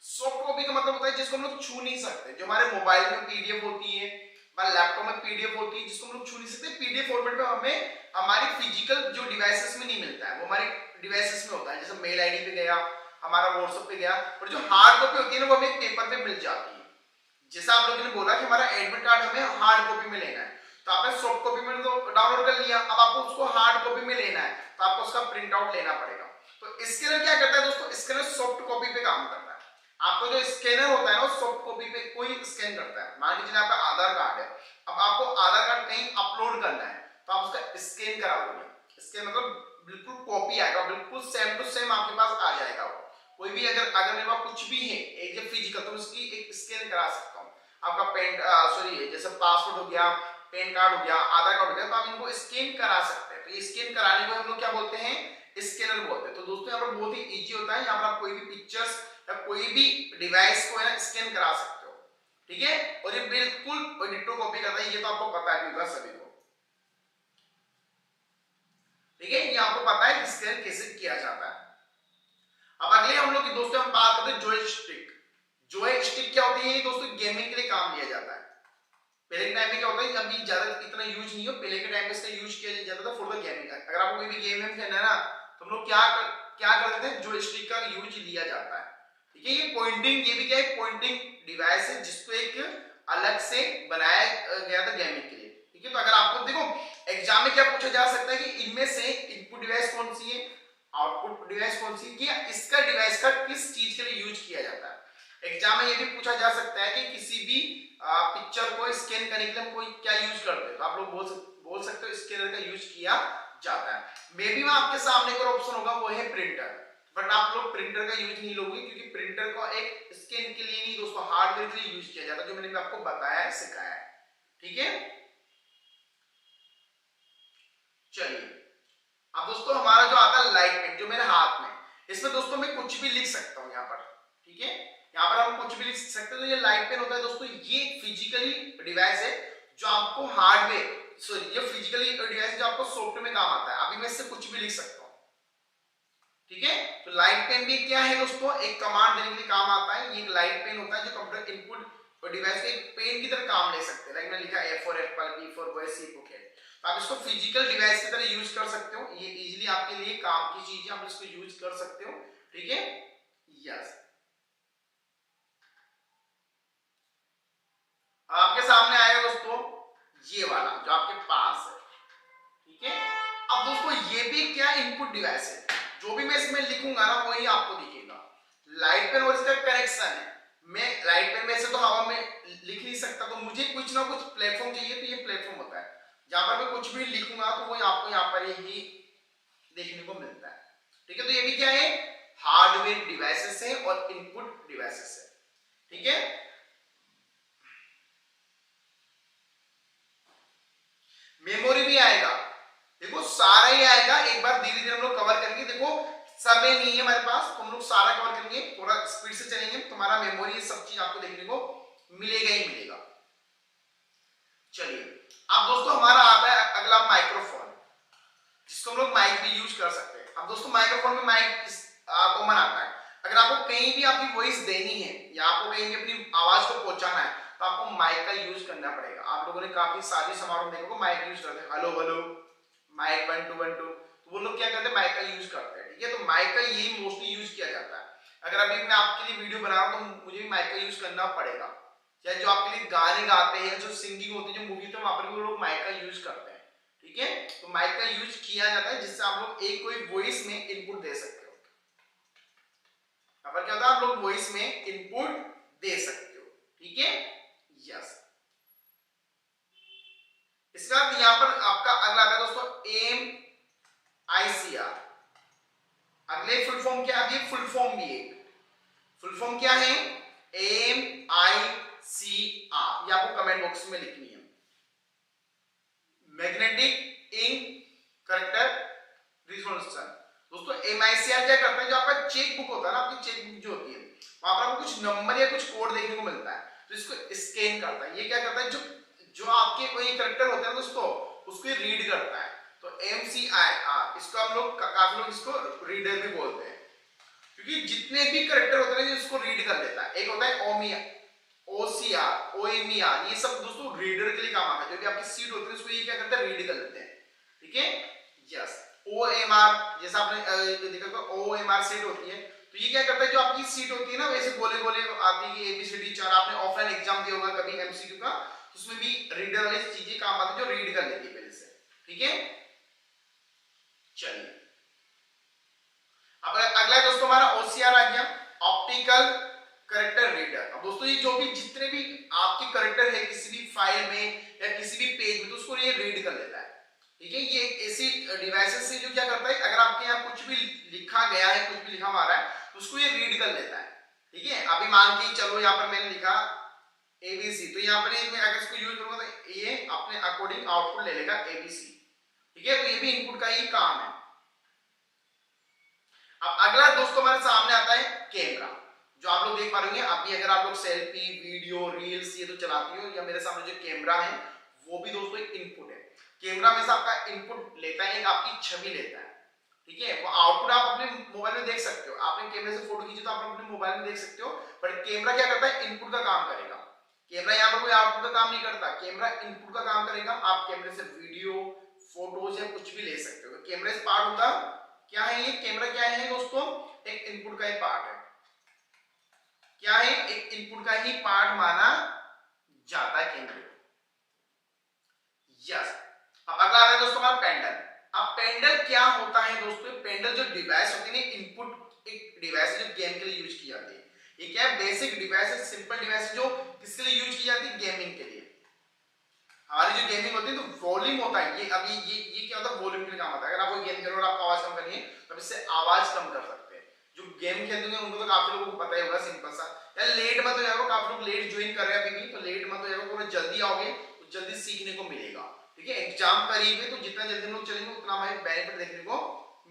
सॉफ्ट कॉपी का मतलब होता है जिसको हम लोग छू नहीं सकते, जो हमारे मोबाइल में पीडीएफ होती है, हमारे लैपटॉप में पीडीएफ होती है, जिसको हम लोग छू नहीं सकते। पीडीएफ फॉर्मेट में हमें हमारी फिजिकल जो डिवाइसेस में नहीं मिलता है, वो हमारी डिवाइसेस में होता है, जैसे मेल आईडी पे गया, हमारा व्हाट्सएप पे गया। और जो हार्ड कॉपी होती है ना, वो हमें पेपर पे मिल जाती है। जैसा आप लोगों ने बोला कि हमारा एडमिट कार्ड हमें हार्ड कॉपी में लेना है, तो आपने सॉफ्ट कॉपी में तो डाउनलोड कर लिया, अब आपको उसको हार्ड कॉपी में लेना है, तो आपको उसका प्रिंट आउट लेना पड़ेगा। तो स्कैनर क्या करता है दोस्तों, स्कैनर सॉफ्ट कॉपी पे काम करता है। आपको जो स्कैनर होता है वो सॉफ्ट कॉपी पे कोई स्कैन करता है। मान लीजिए आपका आधार कार्ड है, अब आपको आधार कार्ड कहीं अपलोड करना है, तो आप उसका स्कैन कराओगे। स्कैन मतलब बिल्कुल कॉपी आएगा, बिल्कुल सेम टू सेम आपके पास आ जाएगा। कोई भी अगर मेरे पास कुछ भी है एक फिजिकल, तो उसकी एक स्कैन करा सकता हूँ। आपका जैसे पासपोर्ट हो गया, पैन कार्ड हो गया, आधार कार्ड हो गया, तो आप इनको स्कैन करा सकते हैं। तो ये स्कैन कराने को हम लोग क्या बोलते हैं, स्कैनर बोलते हैं। तो दोस्तों यहाँ पर बहुत ही इजी होता है, यहाँ पर आप कोई भी पिक्चर्स या कोई भी डिवाइस को है स्कैन करा सकते हो, ठीक है। और ये बिल्कुल डिट्टो कॉपी करता है, ये तो आपको पता है होगा सभी को, ठीक है। ये आपको पता है कि स्कैन कैसे किया जाता है। अब अगले हम लोग दोस्तों हम बात करते हैं जॉयस्टिक। जॉयस्टिक क्या होती है दोस्तों, गेमिंग के लिए काम लिया जाता है। पहले के टाइम में क्या होता है, अभी ज्यादा इतना यूज नहीं हो, पहले के टाइम में इसका यूज किया जाता था फॉर द गेमिंग। अगर आपको कोई भी गेम खेलना है ना, तो हम लोग क्या करते हैं, जॉयस्टिक का यूज लिया जाता है, ठीक है। ये पॉइंटिंग, ये भी क्या है, पॉइंटिंग डिवाइस है, जिसको एक अलग से बनाया गया था गेमिंग के लिए, ठीक है। तो अगर आपको देखो एग्जाम में क्या पूछा जा सकता है कि इनमें से इनपुट डिवाइस कौन सी है, आउटपुट डिवाइस कौन सी है, इसका डिवाइस का किस चीज के लिए यूज किया जाता है। एग्जाम में ये भी पूछा जा सकता है कि किसी भी पिक्चर को स्कैन करने के लिए हम कोई क्या यूज करते हैं, तो आप लोग बोल सकते हो स्कैनर का यूज किया जाता है। मे बी आपके सामने एक ऑप्शन होगा, वो है प्रिंटर, बट आप लोग प्रिंटर का यूज नहीं लोगे, क्योंकि प्रिंटर को एक स्कैन के लिए नहीं दोस्तों, हार्डवेयर के लिए यूज किया जाता है, जो मैंने आपको बताया है, सिखाया है, ठीक है। चलिए अब दोस्तों हमारा जो आता है लाइट पेन, जो मेरे हाथ में, इसमें दोस्तों मैं कुछ भी लिख सकता हूं यहाँ पर, ठीक है। यहाँ पर हम कुछ भी लिख सकते हैं। तो ये लाइट पेन होता है दोस्तों, ये फिजिकली डिवाइस है जो आपको हार्डवेयर ये फिजिकली डिवाइस जो आपको सॉफ्टवेयर में काम आता है। अभी मैं इससे कुछ भी लिख सकता हूँ, ठीक है। तो लाइट पेन भी क्या है दोस्तों, एक कमांड देने के लिए काम आता है। ये एक लाइट पेन होता है जो कंप्यूटर इनपुट और डिवाइस के एक पेन की तरह काम ले सकते हैं। लाइक मैंने लिखा A for apple, B for boy, C for cat. तो आप इसको फिजिकल डिवाइस की तरह यूज कर सकते हो, ये इजीली आपके लिए काम की चीज है, आप इसको यूज कर सकते हो, ठीक है। यस, आपके सामने आएगा दोस्तों ये वाला जो आपके पास है, ठीक है। अब दोस्तों ये भी क्या इनपुट डिवाइस है, जो भी मैं इसमें लिखूंगा ना वही आपको दिखेगा। लाइट पेन और इसका कनेक्शन है, मैं लाइट पेन में से तो हवा में लिख नहीं सकता, तो मुझे कुछ ना कुछ प्लेटफॉर्म चाहिए, तो ये प्लेटफॉर्म होता है जहां पर मैं कुछ भी लिखूंगा तो वो आपको यहाँ पर ही देखने को मिलता है, ठीक है। तो ये भी क्या है, हार्डवेयर डिवाइसेस है और इनपुट डिवाइसेस है, ठीक है। मेमोरी भी आएगा, देखो सारा ही आएगा, एक बार धीरे धीरे हम लोग कवर करेंगे। देखो समय नहीं है हमारे पास, तो हम लोग सारा कवर करेंगे, थोड़ा स्पीड से चलेंगे, तुम्हारा मेमोरी ये सब चीज आपको देखने को मिलेगा ही मिलेगा। चलिए अब दोस्तों हमारा आता है अगला माइक्रोफोन, जिसको हम लोग माइक भी यूज कर सकते हैं। अब दोस्तों माइक्रोफोन में माइक कॉमन आता है। अगर आपको कहीं भी आपकी वॉइस देनी है या आपको कहीं भी अपनी आवाज को पहुंचाना है, तो आपको माइक का यूज करना पड़ेगा। आप लोगों ने काफी शादी समारोह देखो माइक यूज करते हैं, हेलो हेलो माइक 1 2 1 2, तो वो लोग क्या करते हैं, माइक का यूज करते हैं, ठीक है। तो माइक का यही मोस्टली यूज किया जाता है। अगर अभी मैं आपके लिए वीडियो बना रहा हूं तो मुझे भी माइक का यूज करना पड़ेगा, चाहे जो आपके लिए गाने गाते हैं, जो सिंगिंग होती है, जो मूवी तो वहां पर भी लोग माइक का यूज करते हैं, ठीक है। तो माइक का यूज किया जाता है जिससे आप लोग एक कोई वॉइस में इनपुट दे सकते हो। यहाँ पर क्या होता है, आप लोग वॉइस में इनपुट दे सकते हो, ठीक है। यस, इसके बाद यहाँ पर आपका अगला आता है दोस्तों एम ICR। अगले फुल फॉर्म क्या है, फुल फॉर्म भी एक फुल फॉर्म क्या है, MICR, ये आपको कमेंट बॉक्स में लिखनी है। Magnetic ink character resolution. दोस्तों MICR क्या करता है, जो आपका चेक बुक होता है ना, आपकी चेक बुक जो होती है वहां पर आपको कुछ नंबर या कुछ कोड देखने को मिलता है, तो इसको स्कैन करता है। ये क्या करता है, जो आपके कोई करेक्टर होते हैं दोस्तों उसको रीड करता है। तो MCIR, इसको हम लोग काफी लोग इसको रीडर भी बोलते हैं, क्योंकि जितने भी करेक्टर होते हैं इसको रीड कर लेता है। एक होता है OCR, OMER, ये सब दोस्तों रीडर के लिए काम आता है। जो भी आपकी सीट होती है उसको ये क्या करते हैं, रीड कर लेते हैं। ठीक है, यस। OMR, जैसा आपने देखा होगा OMR सीट होती है, तो ये क्या करता है, जो आपकी सीट होती है ना वैसे गोले गोले आती है, ABCD 4, आपने ऑफलाइन एग्जाम दिया होगा कभी MCQ का, तो उसमें भी रीडर वाली चीजें काम आती है, जो रीड कर लेती है पहले से। ठीक है, चलिए अब अगला दोस्तों हमारा OCR आ गया, ऑप्टिकल करेक्टर रीडर। अब दोस्तों ये जो भी जितने भी आपके करेक्टर है किसी भी फाइल में या किसी भी पेज में, तो उसको ये रीड कर लेता है। ठीक है, ये एक ऐसी डिवाइसेस है जो क्या करता है, अगर आपके यहाँ कुछ भी लिखा गया है, कुछ भी लिखा हुआ है, तो उसको ये रीड कर लेता है। ठीक है, अभी मान के चलो यहाँ पर मैंने लिखा ABC, तो यहाँ पर मैं अगर इसको यूज करूंगा तो ये अपने अकॉर्डिंग आउटपुट ले लेगा ABC। ठीक है, तो ये भी इनपुट का ही काम है। अब अगला दोस्तों हमारे सामने आता है कैमरा, जो आप लोग देख पा रहे हैं अभी। अगर आप लोग सेल्फी, वीडियो, रील्स ये तो चलाती हो, या मेरे सामने जो कैमरा है वो भी दोस्तों एक इनपुट है। कैमरा में से आपका इनपुट लेता है, एक आपकी छवि लेता है। ठीक है, वो आउटपुट आप अपने मोबाइल में देख सकते हो। आपने कैमरे से फोटो खींची तो आप अपने मोबाइल में देख सकते हो, बट कैमरा क्या करता है, इनपुट का काम करेगा। कैमरा यहाँ पर कोई आउटपुट का काम नहीं करता, कैमरा इनपुट का काम करेगा। आप कैमरे से वीडियो, फोटोज या कुछ भी ले सकते हो। कैमरे से पार्ट होता क्या है, ये कैमरा क्या है दोस्तों, एक इनपुट का ही पार्ट है। क्या है, एक इनपुट का ही पार्ट माना जाता है कैमरे को। यस, अब अगला आता है दोस्तों हमारा पेंडल। अब पेंडल क्या होता है दोस्तों, पेंडल जो डिवाइस होती है, इनपुट एक डिवाइस है जो गेम के लिए यूज की जाती है। ये क्या है, बेसिक डिवाइस है, सिंपल डिवाइस है, जो किसके लिए यूज की जाती है, गेमिंग के लिए। हमारी जो गेमिंग होती है तो वॉल्यूम होता है, ये अभी ये क्या होता है, वॉल्यूम के लिए काम आता है। अगर आप कोई गेम खेल रहे हो और आप आवाज कम करनी है तो इससे आवाज कम कर सकते हैं। जो गेम खेलते हैं उनको तो काफी लोगों को पता ही होगा, सिंपल सा। यार लेट मत हो जाएगा, काफी लोग लेट ज्वाइन कर रहे हैं अभी भी, तो लेट मत हो जाएगा, थोड़ा जल्दी आओगे तो जल्दी सीखने को मिलेगा। ठीक है, एग्जाम करीब है, तो जितना जल्दी हम लोग चलेंगे उतना हमें बेनिफिट देखने को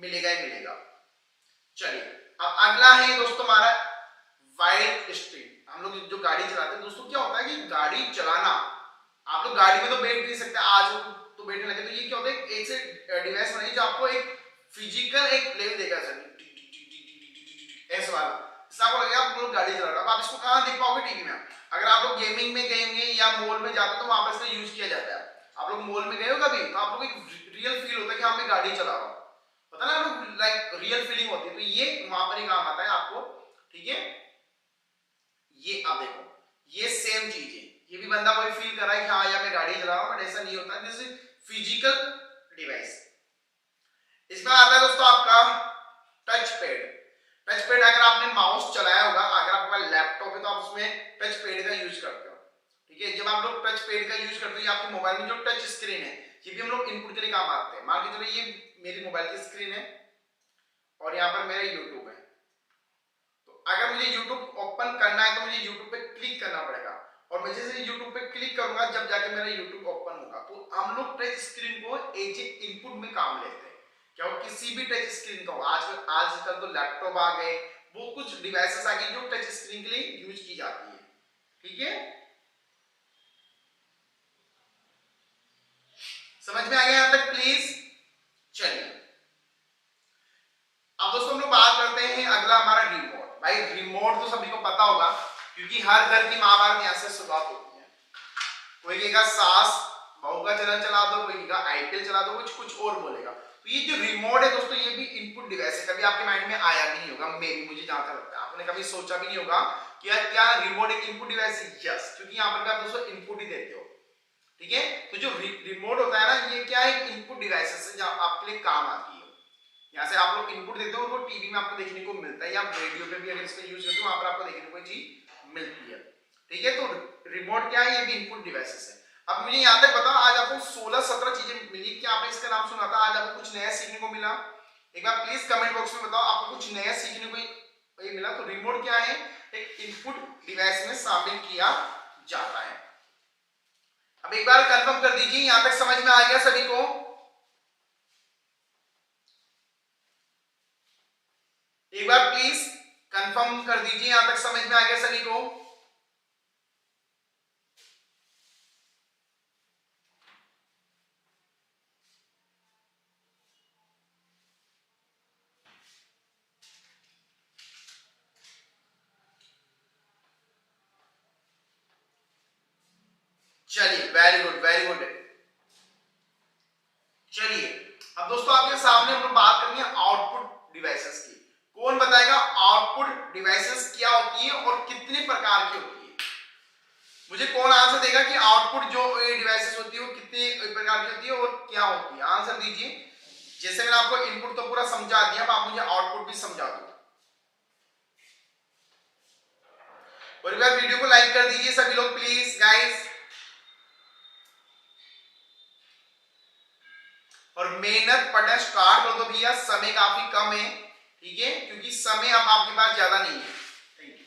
मिलेगा ही मिलेगा। चलिए अब अगला है दोस्तों हमारा वाइड स्ट्रीम। हम लोग जो गाड़ी चलाते हैं दोस्तों, क्या होता है कि गाड़ी चलाना, आप लोग गाड़ी में तो बैठ नहीं सकते, आज तो बैठने लगे, तो ये क्या होता है, एक से डिवाइस बनाइए जो आपको एक फिजिकल एक लेवल देगा सर, ऐसा वाला। इससे आपको लगेगा आप लोग गाड़ी चला रहे हो। अब आप इसको कहां देख पाओगे, टीवी में। अगर आप लोग गेमिंग में गए होंगे या मॉल में जाते हो तो वहां पर इसका यूज किया जाता है। आप लोग मॉल में गए हो कभी, तो आप लोग एक रियल फील होता है कि हाँ मैं गाड़ी चला रहा हूँ, पता ना, लोग लाइक रियल फीलिंग होती है, तो ये वहां पर ही काम आता है आपको। ठीक है, ये आप देखो, ये सेम चीज है, ये भी बंदा कोई फील कर रहा है कि हाँ यार मैं गाड़ी चला रहा हूं, बट ऐसा नहीं होता है, दिस इज फिजिकल डिवाइस। इसमें आता है दोस्तों आपका टच पैड। टच पैड अगर आपने माउस चलाया होगा, अगर आपके पास लैपटॉप है तो आप उसमें टच पैड का यूज करते हो। ठीक है, जब आप लोग टच पैड का यूज करते हो, आपके मोबाइल में जो टच स्क्रीन है, ये भी हम लोग इनपुट के लिए काम आते हैं। मान के चलो ये मेरी मोबाइल की स्क्रीन है और यहाँ पर मेरा यूट्यूब है, तो अगर मुझे यूट्यूब ओपन करना है तो मुझे यूट्यूब पे क्लिक करना पड़ेगा, और मैं जैसे यूट्यूब पे क्लिक करूंगा जब जाके मेरा यूट्यूब ओपन होगा। तो हम लोग टच स्क्रीन को एज ए इनपुट में काम लेते हैं। क्या हो, किसी भी टच स्क्रीन का हो, आजकल तो लैपटॉप आ गए, वो कुछ डिवाइसेस आ गए जो टच स्क्रीन के लिए यूज की जाती है। ठीक है, समझ में आ गया यहां तक प्लीज। चलिए अब दोस्तों हम लोग बात करते हैं अगला हमारा रिमोट। भाई रिमोट तो सभी को पता होगा, क्योंकि हर घर की महाभारत यहां से शुरुआत होती है। कोई कहेगा सास बहू का चैनल चला दो, कोई कहेगा IPL चला दो, कुछ और बोलेगा। तो ये जो रिमोट है दोस्तों, ये भी इनपुट डिवाइस है। कभी आपके माइंड में आया भी नहीं होगा, मुझे जहां तक लगता है आपने कभी सोचा भी नहीं होगा कि यार क्या रिमोट एक इनपुट डिवाइस है। यस, क्योंकि यहाँ पर आप दोस्तों इनपुट ही देते हो। ठीक है, तो जो रिमोट होता है ना, ये क्या है, इनपुट डिवाइस है जो आपके लिए काम आती है। यहाँ से आप लोग इनपुट देते हो और वो टीवी में आपको देखने को मिलता है, या रेडियो पे भी अगर इसका यूज करते हो वहां पर आपको देखने को चीज मिलती है। ठीक है, तो रिमोट क्या है, ये भी इनपुट डिवाइसेस है। अब मुझे यहाँ तक बताओ, आज आपको 16-17 चीजें मिली, क्या आपने इसका नाम सुना था? आज आपको कुछ नया सीखने को मिला, एक बार प्लीज कमेंट बॉक्स में बताओ आपको कुछ नया सीखने को ये मिला। तो रिमोट क्या है, एक इनपुट डिवाइस में शामिल किया जाता है। अब एक बार कंफर्म कर दीजिए, यहां तक समझ में आ गया सभी को? एक बार प्लीज कंफर्म कर दीजिए, यहां तक समझ में आ गया सभी को? चलिए, वेरी गुड वेरी गुड। चलिए अब दोस्तों आपके सामने हम लोग बात करेंगे आउटपुट डिवाइसेस की। कौन बताएगा आउटपुट डिवाइसेस क्या होती है और कितने प्रकार की होती है? मुझे कौन आंसर देगा कि आउटपुट जो डिवाइसेस होती है वो कितने प्रकार की होती है और क्या होती है? आंसर दीजिए। जैसे मैंने आपको इनपुट तो पूरा समझा दिया, अब आप मुझे आउटपुट भी समझा दो। और एक बार वीडियो को लाइक कर दीजिए सभी लोग प्लीज गाइस। और मेहनत पढ़ना स्टार्ट कर दो भैया, समय काफी कम है, ठीक है, क्योंकि समय अब आपके पास ज्यादा नहीं है। Thank you.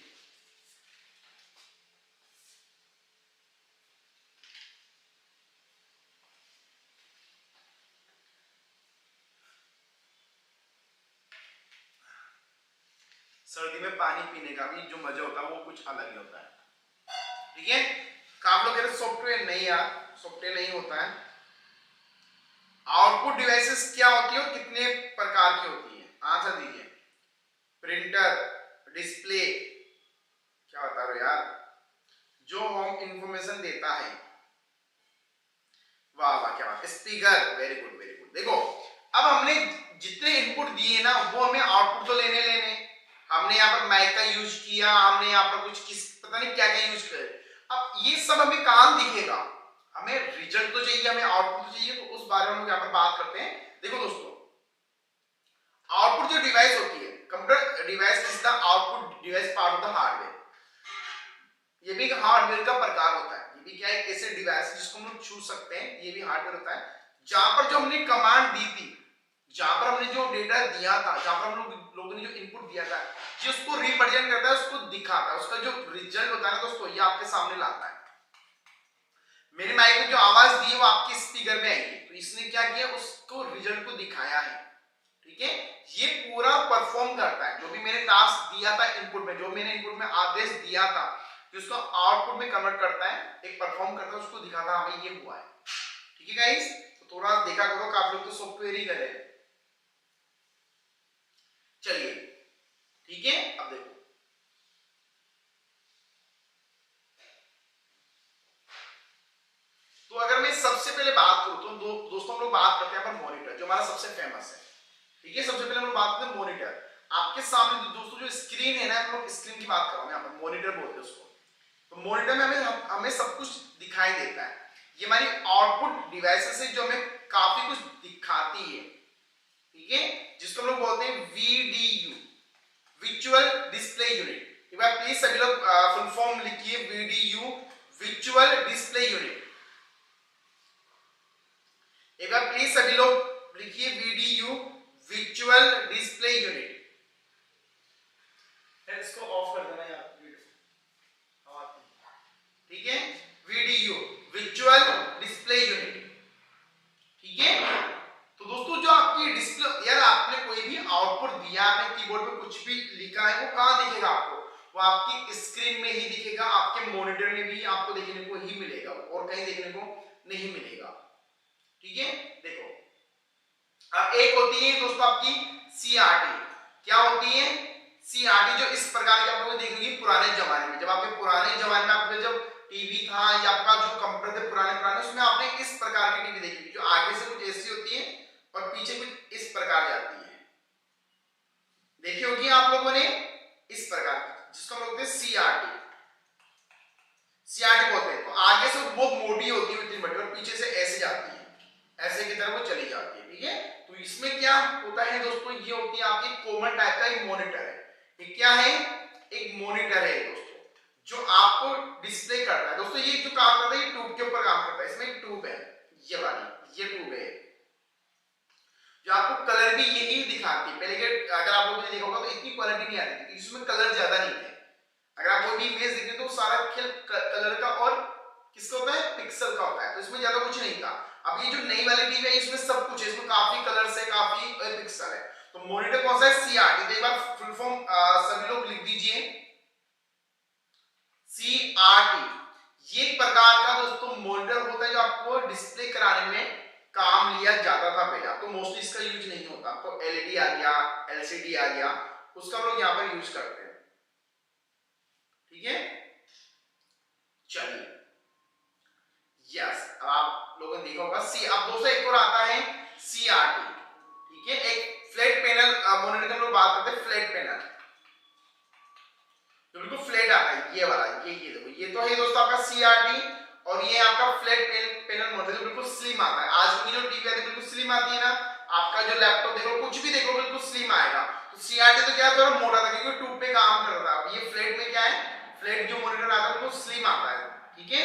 सर्दी में पानी पीने का भी जो मजा होता है वो कुछ अलग ही होता है, ठीक है। आप लोग कह रहे सॉफ्टवेयर नहीं यार, सॉफ्टवेयर नहीं होता है। आउटपुट डिवाइसेस क्या होती है और कितने प्रकार की होती है? आंसर दीजिए। प्रिंटर, डिस्प्ले, क्या बता रहे हो यार, जो होम इंफॉर्मेशन देता है, वाह वाह क्या बात, speaker, very good very good. देखो अब हमने जितने इनपुट दिए ना वो हमें आउटपुट तो लेने लेने। हमने यहाँ पर माइक का यूज किया, हमने यहाँ पर कुछ किस पता नहीं क्या क्या यूज करे। अब ये सब हमें कहां दिखेगा? हमें रिजल्ट तो चाहिए, हमें आउटपुट तो चाहिए, तो उस बारे में हम यहाँ पर बात करते हैं। देखो दोस्तों, आउटपुट जो डिवाइस होती है, computer device is the output device part of the hardware. ये भी हार्डवेयर का प्रकार होता है। ये भी क्या है, ऐसे डिवाइस जिसको हम लोग छू सकते हैं, ये भी हार्डवेयर होता है। जहां पर जो हमने कमांड दी थी, जहां पर हमने जो डेटा दिया था, जहां पर हम लोगों ने जो इनपुट दिया था, जिसको रिप्रेजेंट करता है, उसको दिखाता है, उसका जो रिजल्ट होता है ना दोस्तों, ये आपके सामने लाता है। मेरे माइक में जो आवाज दी है वो आपके स्पीकर में आएगी, तो इसने क्या किया, उसको रिजल्ट को दिखाया है, ठीक है। ये पूरा परफॉर्म करता है। जो भी मैंने टास्क दिया था इनपुट में, जो मैंने इनपुट में आदेश दिया था, जिसको आउटपुट में कन्वर्ट करता है, एक परफॉर्म करता है, उसको दिखाता है हमें ये हुआ है, ठीक है गाइस। तो थोड़ा देखा करो, काफी लोग तो सॉफ्टवेयर ही कर रहे हैं। चलिए ठीक है, अब देखो तो अगर मैं सबसे पहले बात करूं तो दोस्तों हम लोग बात करते हैं पर मॉनिटर, जो हमारा सबसे फेमस है, ठीक है। सबसे पहले हम लोग बात करते हैं मॉनिटर। आपके सामने दोस्तों जो स्क्रीन है ना, हम लोग स्क्रीन की बात कर रहा हूं, यहाँ पर मॉनिटर बोलते हैं उसको। तो मॉनिटर में हमें सब कुछ दिखाई देता है। ये हमारी आउटपुट डिवाइसेस है जो हमें काफी कुछ दिखाती है, ठीक है, जिसको हम लोग बोलते हैं VDU, विजुअल डिस्प्ले यूनिट। एक बार प्लीज सभी लोग फुल फॉर्म लिखिए, VDU, विजुअल डिस्प्ले यूनिट। एक बार प्लीज सभी लोग लिखिए VDU, विजुअल डिस्प्ले यूनिट। इसको ऑफ कर देना यार वीडियो, ठीक है। VDU, विजुअल डिस्प्ले यूनिट, ठीक है। तो दोस्तों जो आपकी डिस्प्ले, यार आपने कोई भी आउटपुट दिया, आपने कीबोर्ड पे कुछ भी लिखा है, वो कहां दिखेगा आपको? वो आपकी स्क्रीन में ही दिखेगा, आपके मॉनिटर में भी आपको देखने को ही मिलेगा, और कहीं देखने को नहीं मिलेगा, ठीक है। देखो अब एक होती है दोस्तों आपकी CRT। क्या होती है CRT? जो इस प्रकार की आप लोग देखेंगे पुराने जमाने में, जब आपके पुराने जमाने में आपके जब टीवी था या आपका जो कंप्यूटर थे पुराने पुराने, उसमें आपने इस प्रकार की टीवी देखी, जो आगे से कुछ ऐसी होती है और पीछे कुछ इस प्रकार जाती है, देखी होगी आप लोगों ने, इस प्रकार की, जिसको हम बोलते हैं CRT। CRT बोलते हैं। तो आगे से बहुत मोटी होती है इतनी बड़ी, और पीछे से ऐसे जाती है, ऐसे की तरह वो चली जाती है, ठीक है। तो इसमें क्या होता है दोस्तों, ये होती है आपकी कॉमन टाइप का एक मॉनिटर है। ये क्या है? एक मॉनिटर है दोस्तों, जो आपको डिस्प्ले करता है। दोस्तों ये जो काम करता है, ये ट्यूब के ऊपर काम करता है। इसमें एक ट्यूब है, ये वाली, ये ट्यूब है, जो आपको कलर भी यही दिखाती है। पहले के अगर आप लोगों ने देखा होगा तो इतनी क्वालिटी नहीं आती थी, इसमें कलर ज्यादा नहीं थे। अगर आप कोई भी इमेज देखें तो सारा खेल कलर का और किसका होता है, पिक्सल का होता है, तो इसमें ज्यादा कुछ नहीं था। अब ये जो नई वाली टीवी है इसमें सब कुछ है, इसमें काफी कलर्स है, काफी पिक्सल है। तो मॉनिटर कौन सा है, CRT। तो एक बार फुल फॉर्म सभी लोग लिख दीजिए, CRT। ये एक प्रकार का दोस्तों मॉनिटर होता है जो आपको डिस्प्ले कराने में काम लिया जाता था पहले, तो मोस्टली इसका यूज नहीं होता। तो LED आ गया, LCD आ गया, उसका हम लोग यहाँ पर यूज करते हैं, ठीक है। चलिए, यस, अब आप लोगों ने देखा होगा अब दोस्तों एक और आता है CRT, ठीक है। एक फ्लैट पैनल मॉनिटर की हम लोग बात करते हैं, फ्लैट पैनल जो बिल्कुल फ्लैट आता है, ये वाला, ये देखो, ये तो है दोस्तों आपका CRT, और ये आपका फ्लैट पैनल मॉनिटर जो बिल्कुल स्लिम आता है। आज की जो टीवी आती है बिल्कुल स्लिम आती है ना, आपका जो लैपटॉप देखो, कुछ भी देखो, बिल्कुल स्लिम आएगा। तो CRT तो क्या है, थोड़ा मोटा था क्योंकि ट्यूब पे काम कर रहा था। अब ये फ्लैट में क्या है, फ्लैट जो मॉनिटर आता है बिल्कुल स्लिम आता है, ठीक है,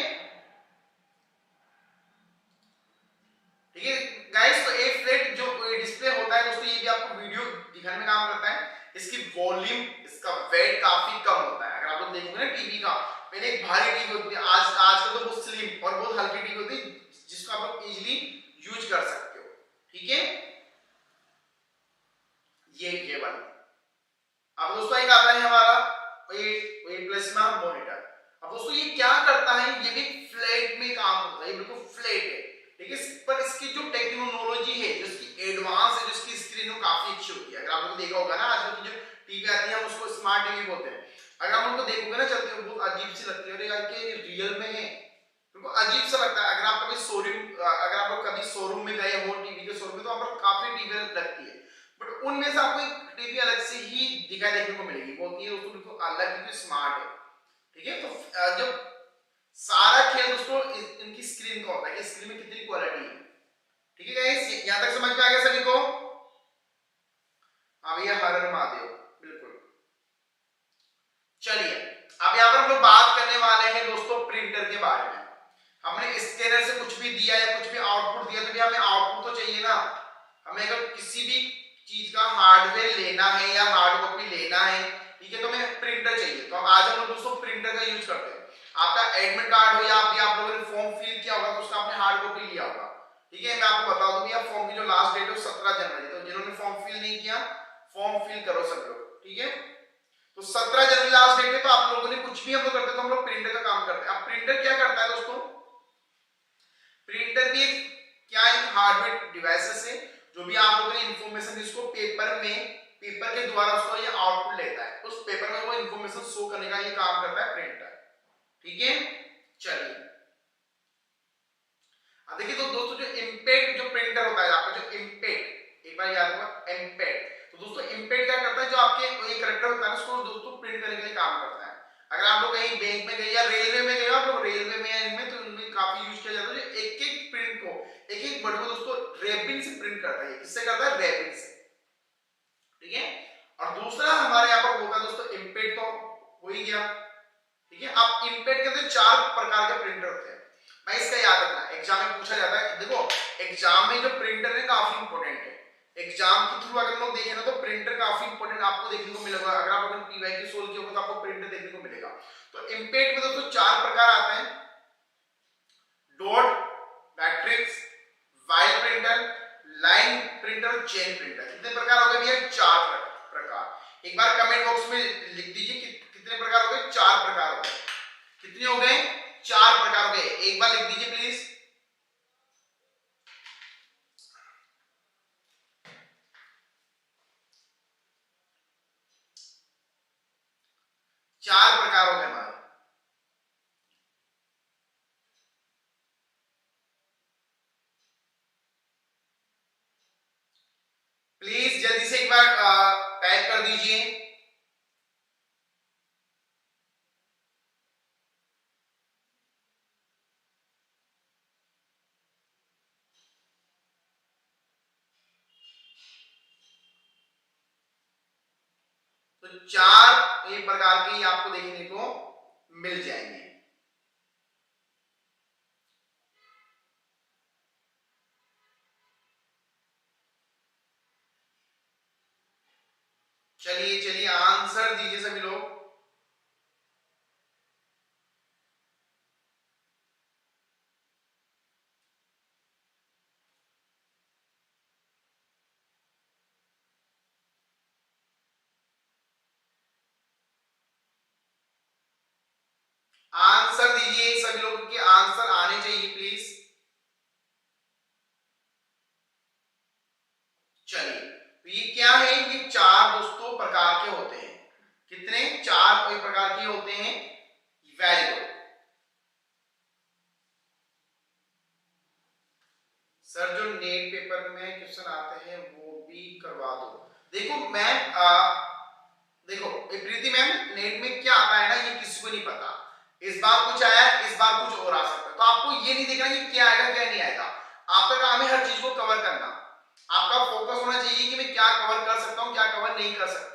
ठीक है गाइस। तो एक फ्लैट जो डिस्प्ले होता है दोस्तों, ये भी आपको वीडियो दिखाने में काम करता है। इसकी वॉल्यूम, इसका वेट काफी कम होता है। अगर आप लोग देखोगे ना टीवी का, पहले एक भारी टीवी होती है, आजकल तो बहुत स्लिम और बहुत हल्की टीवी होती है जिसको आप लोग इजीली यूज कर सकते हो, ठीक है। ये वाला। अब दोस्तों एक आता है हमारा प्लाज्मा मॉनिटर। अब दोस्तों ये क्या करता है, ये भी फ्लैट में काम होता है, ये बिल्कुल फ्लैट है, ठीक है। पर इसकी जो टेक्नोलॉजी है, जो इसकी एडवांस है, जो इसकी स्क्रीन वो काफी अच्छी होती है। अगर आप लोगों ने देखा होगा ना, आजकल की जो टीवी आती है हम उसको स्मार्ट टीवी बोलते हैं। अगर आप उनको देखोगे ना चलते हुए, बहुत अजीब सी लगती है, अरे यार कि रियल में है, बिल्कुल अजीब सा लगता है। अगर आप कभी अगर आप लोग कभी शोरूम में गए हो, टीवी के शोरूम में, तो आप लोग काफी टीवी लगती है, बट उनमें से आपको एक टीवी अलग से ही दिखाई देखने को मिलेगी, वो होती है दोस्तों बिल्कुल अलग, क्योंकि स्मार्ट है, ठीक है। तो जो सारा खेल दोस्तों इनकी स्क्रीन का होता है कि स्क्रीन में कितनी क्वालिटी है, ठीक है गाइस, यहां तक समझ में आ गया सभी को। हाँ भैया, हर हर महादेव, बिल्कुल। चलिए, अब यहाँ पर हम लोग बात करने वाले हैं दोस्तों प्रिंटर के बारे में। हमने स्कैनर से कुछ भी दिया या कुछ भी आउटपुट दिया, तो भी हमें आउटपुट तो चाहिए ना। हमें अगर किसी भी चीज का हार्डवेयर लेना है या हार्ड कॉपी लेना है, ठीक है, तो हमें प्रिंटर चाहिए। तो आज हम लोग दोस्तों प्रिंटर का यूज करते हैं। आपका एडमिट कार्ड हो या आप लोगों ने फॉर्म फिल किया होगा, तो उसका आपने हार्ड कॉपी लिया होगा, ठीक है। मैं आपको बता दूं भैया, फॉर्म की जो लास्ट डेट है 17 जनवरी, तो जिन्होंने फॉर्म फिल नहीं किया, फॉर्म फिल करो सब लोग, ठीक है। तो 17 जनवरी लास्ट डेट है, तो आप लोगों ने कुछ भी हम लोग करते हैं तो हम लोग प्रिंटर का काम करते हैं। अब प्रिंटर क्या करता है दोस्तों, प्रिंटर भी एक क्या एक हार्डवेयर डिवाइसेस है, जो भी आप लोगों ने इंफॉर्मेशन इसको पेपर के द्वारा उसको ये आउटपुट लेता है, उस पेपर में वो इंफॉर्मेशन शो करने का ये काम करता है प्रिंटर, ठीक है। चलिए, अब देखिए तो दोस्तों जो इम्पैक्ट जो प्रिंटर होता है आपका, जो इम्पैक्ट, एक बार याद होगा इम्पैक्ट। तो दोस्तों इम्पैक्ट क्या करता है, जो आपके ये करेक्टर होता है उसको दोस्तों प्रिंट करने के लिए काम करता है। अगर आप लोग कहीं बैंक में गए या रेलवे में गए, आप लोग रेलवे में या इनमें, तो इनमें काफी यूज किया जाता है। जो एक एक प्रिंट को, एक एक वर्ड को दोस्तों रैपिंग से प्रिंट करता है। किससे करता है, रैपिंग से, ठीक है। और दूसरा हमारे यहाँ पर होता है दोस्तों इम्पैक्ट, तो हो ही गया, ठीक है। अब इम्पैक्ट के अंदर 4 प्रकार के प्रिंटर होते हैं, भाई इसका याद रखना, एग्जाम में पूछा जाता है। देखो एग्जाम में जो प्रिंटर है काफी इंपॉर्टेंट है। एग्जाम के थ्रू अगर लोग देखें ना, तो प्रिंटर काफी इंपॉर्टेंट आपको देखने को मिलेगा। अगर आप अगर पीवाईक्यू सोल्व किया होगा तो आपको प्रिंटर देखने को मिलेगा। तो इम्पैक्ट में दोस्तों 4 प्रकार आते हैं, dot, matrix, while printer, line printer, chain printer. कितने प्रकार हो गए भैया, 4 प्रकार। एक बार कमेंट बॉक्स में लिख दीजिए कि कितने प्रकार हो गए, 4 प्रकार हो गए। कितने हो गए, 4 प्रकार हो गए, एक बार लिख दीजिए प्लीज। चार प्रकार हो गए हमारे। प्लीज जल्दी से एक बार टाइप कर दीजिए। तो 4 ये प्रकार के आपको देखने को मिल जाएंगे। चलिए चलिए आंसर दीजिए सभी लोग। आंसर दीजिए सभी लोगों के, आंसर आने चाहिए प्लीज। चलिए तो ये क्या है, ये चार दोस्तों प्रकार के होते हैं। कितने? चार कोई प्रकार के होते हैं। वेरी गुड सर, जो नेट पेपर में क्वेश्चन आते हैं वो भी करवा दो। देखो मैम, देखो प्रीति मैम, नेट में क्या आता है ना ये किसी को नहीं पता। इस बार कुछ आया, इस बार कुछ और आ सकता है, तो आपको ये नहीं देखना कि क्या आएगा क्या नहीं आएगा। आपका काम है हर चीज को कवर करना। आपका फोकस होना चाहिए कि मैं क्या कवर कर सकता हूं, क्या कवर नहीं कर सकते।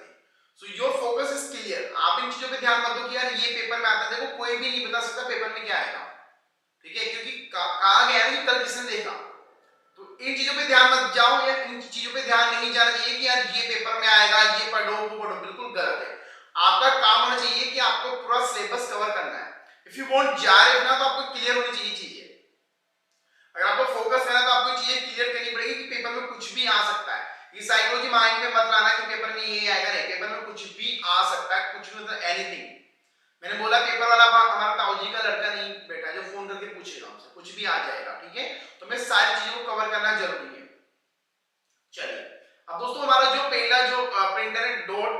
So your focus is clear. आप इन चीजों पे ध्यान मत दो कि यार ये पेपर में आता है। देखो कोई भी नहीं बता सकता पेपर में क्या आएगा, ठीक है, क्योंकि कहा गया है कि कल किसने देखा। तो इन चीजों पे ध्यान मत जाओ, या इन चीजों पे ध्यान नहीं जाना चाहिए कि यार ये पेपर में आएगा, ये पढ़ो वो पढ़ो, बिल्कुल गलत है। आपका काम होना चाहिए कि आपको पूरा सिलेबस कवर करना है। इफ यू वांट जार ना, तो आपको क्लियर होनी चाहिए चीजें। अगर आपको फोकस करना है तो आपको चीजें क्लियर करनी पड़ेगी कि पेपर में कुछ भी आ सकता है। ये साइकोलॉजी माइंड में मत लाना कि पेपर में ये आएगा, नहीं, पेपर में कुछ भी आ सकता है, कुछ भी, मतलब एनीथिंग। मैंने बोला पेपर वाला हमारा ताऊजी का लड़का नहीं बेटा जो फोन करके पूछेगा हमसे, कुछ भी आ जाएगा, ठीक है। तो मैं सारी चीजों को कवर करना जरूरी है। चलिए अब दोस्तों हमारा जो पहला जो प्रिंटर है डॉट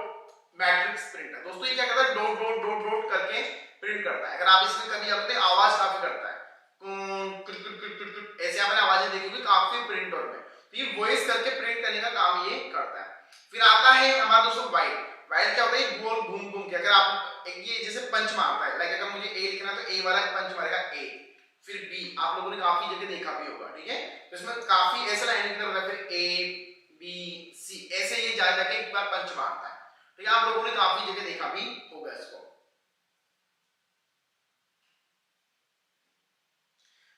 मैट्रिक्स प्रिंटर। दोस्तों ये क्या करता है, डॉट डॉट डॉट डॉट करके प्रिंट करता है। अगर आप इसमें कभी जाते हैं आवाज काफी करता है, ऐसे आपने आवाजें देखी होगी काफी प्रिंटर में। तो ये वॉइस करके प्रिंट करने का काम ये करता है। फिर आता है हमारा दोस्तों वाइट। वाइट क्या होता है, गोल घूम घूम के, अगर आप ये जैसे पंच मारता है, लाइक अगर मुझे ए लिखना तो ए वाला पंच मारेगा ए, फिर बी, आप लोगों ने काफी जगह देखा भी होगा, ठीक है। तो इसमें काफी ऐसा लाइन होता है, फिर ए बी सी, ऐसे ये जा जाके एक बार पंच मारता है, ठीक है। आप लोगों ने काफी जगह देखा भी होगा इसको।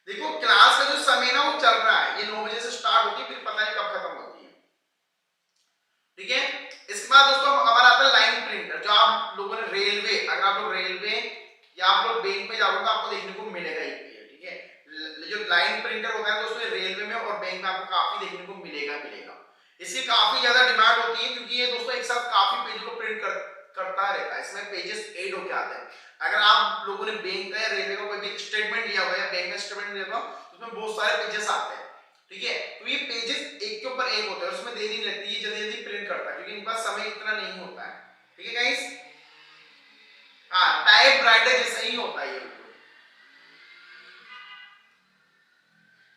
देखो क्लास का जो समय ना वो चल रहा है, ये 9 बजे से स्टार्ट होती है, फिर पता नहीं कब खत्म होती है, ठीक है। इसके बाद दोस्तों हमारा आता है लाइन प्रिंटर, जो आप लोगों ने रेलवे, अगर आप लोग रेलवे या आप लोग बैंक पे जाओगे तो आपको देखने को मिलेगा ही, ठीक है। जो लाइन प्रिंटर होता है दोस्तों रेलवे में और बैंक में आपको काफी देखने को मिलेगा। इसकी काफी ज्यादा डिमांड होती है, क्योंकि ये दोस्तों एक साथ काफी पेज को प्रिंट करता रहता है, इसमें पेजेस ऐड होके आते हैं। अगर आप लोगों ने बैंक का या रेलवे का कोई भी स्टेटमेंट लिया हुआ है, बैंक का स्टेटमेंट लिया हुआ, तो उसमें बहुत सारे पेजेस आते हैं, ठीक है। तो ये पेजेस एक के ऊपर एक होते हैं, उसमें देरी नहीं लगती, ये जल्दी जल्दी प्रिंट करता है, क्योंकि इनके पास समय इतना नहीं होता है, ठीक है गाइस। हाँ, टाइप राइटर जैसा ही होता है ये।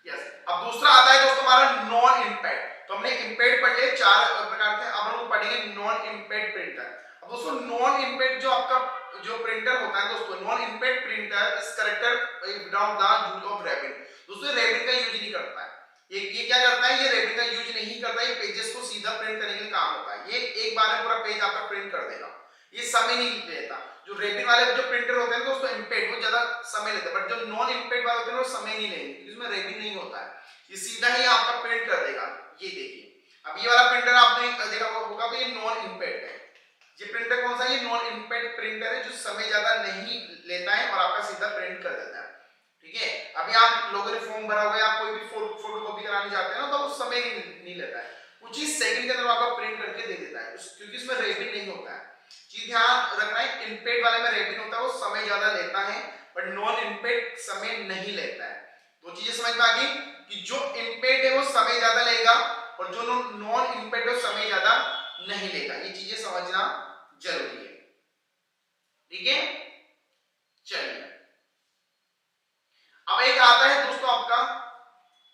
यस, अब दूसरा आता है दोस्तों हमारा नॉन इंपैक्ट। तो हमने इंपैक्ट पढ़ लिए, चार प्रकार के, अब हम लोग पढ़ेंगे नॉन इंपैक्ट प्रिंटर। अब दोस्तों नॉन इंपैक्ट जो आपका जो प्रिंटर होता है दोस्तों, non impact printer is character without the use of ribbon. दोस्तों रैबिन का यूज नहीं करता है, ये क्या करता है, ये रैबिन का यूज नहीं करता है, ये पेजेस को सीधा प्रिंट करने के लिए काम होता है। ये एक बार में पूरा पेज आपका प्रिंट कर देगा, ये समय नहीं लेता। जो रैबिन वाले जो प्रिंटर होते हैं दोस्तों इंपैक्ट, वो ज्यादा समय लेते हैं, बट जो नॉन इंपैक्ट वाले होते हैं वो समय नहीं लेंगे, इसमें रैबिन नहीं होता है, ये सीधा ही आपका प्रिंट कर देगा। ये देखिए, अब ये वाला प्रिंटर आपने देखा होगा, तो ये नॉन इंपैक्ट है। ये प्रिंटर कौन सा है, ये नॉन इंपैक्ट प्रिंटर है, जो समय ज्यादा नहीं लेता है और आपका सीधा प्रिंट कर देता है, ठीक है। अभी आप लोगों ने फॉर्म भरा हुआ है, आप कोई भी फोटो कॉपी कराने जाते हैं ना, तो वो समय नहीं लेता है, कुछ ही सेकंड के अंदर आपका प्रिंट करके दे देता है, क्योंकि इसमें रैबिन नहीं होता है। चीज ध्यान रखना है, इंपैक्ट वाले में रैबिन होता है, वो समय ज्यादा लेता है, बट नॉन इंपैक्ट समय नहीं लेता है। दो चीजें समझ में आ गई कि जो इंपैक्ट है वो समय ज्यादा लेगा और जो नॉन इंपैक्ट है समय ज्यादा नहीं लेगा, ये चीजें समझना जरूरी है, ठीक है। चलिए अब एक आता है दोस्तों आपका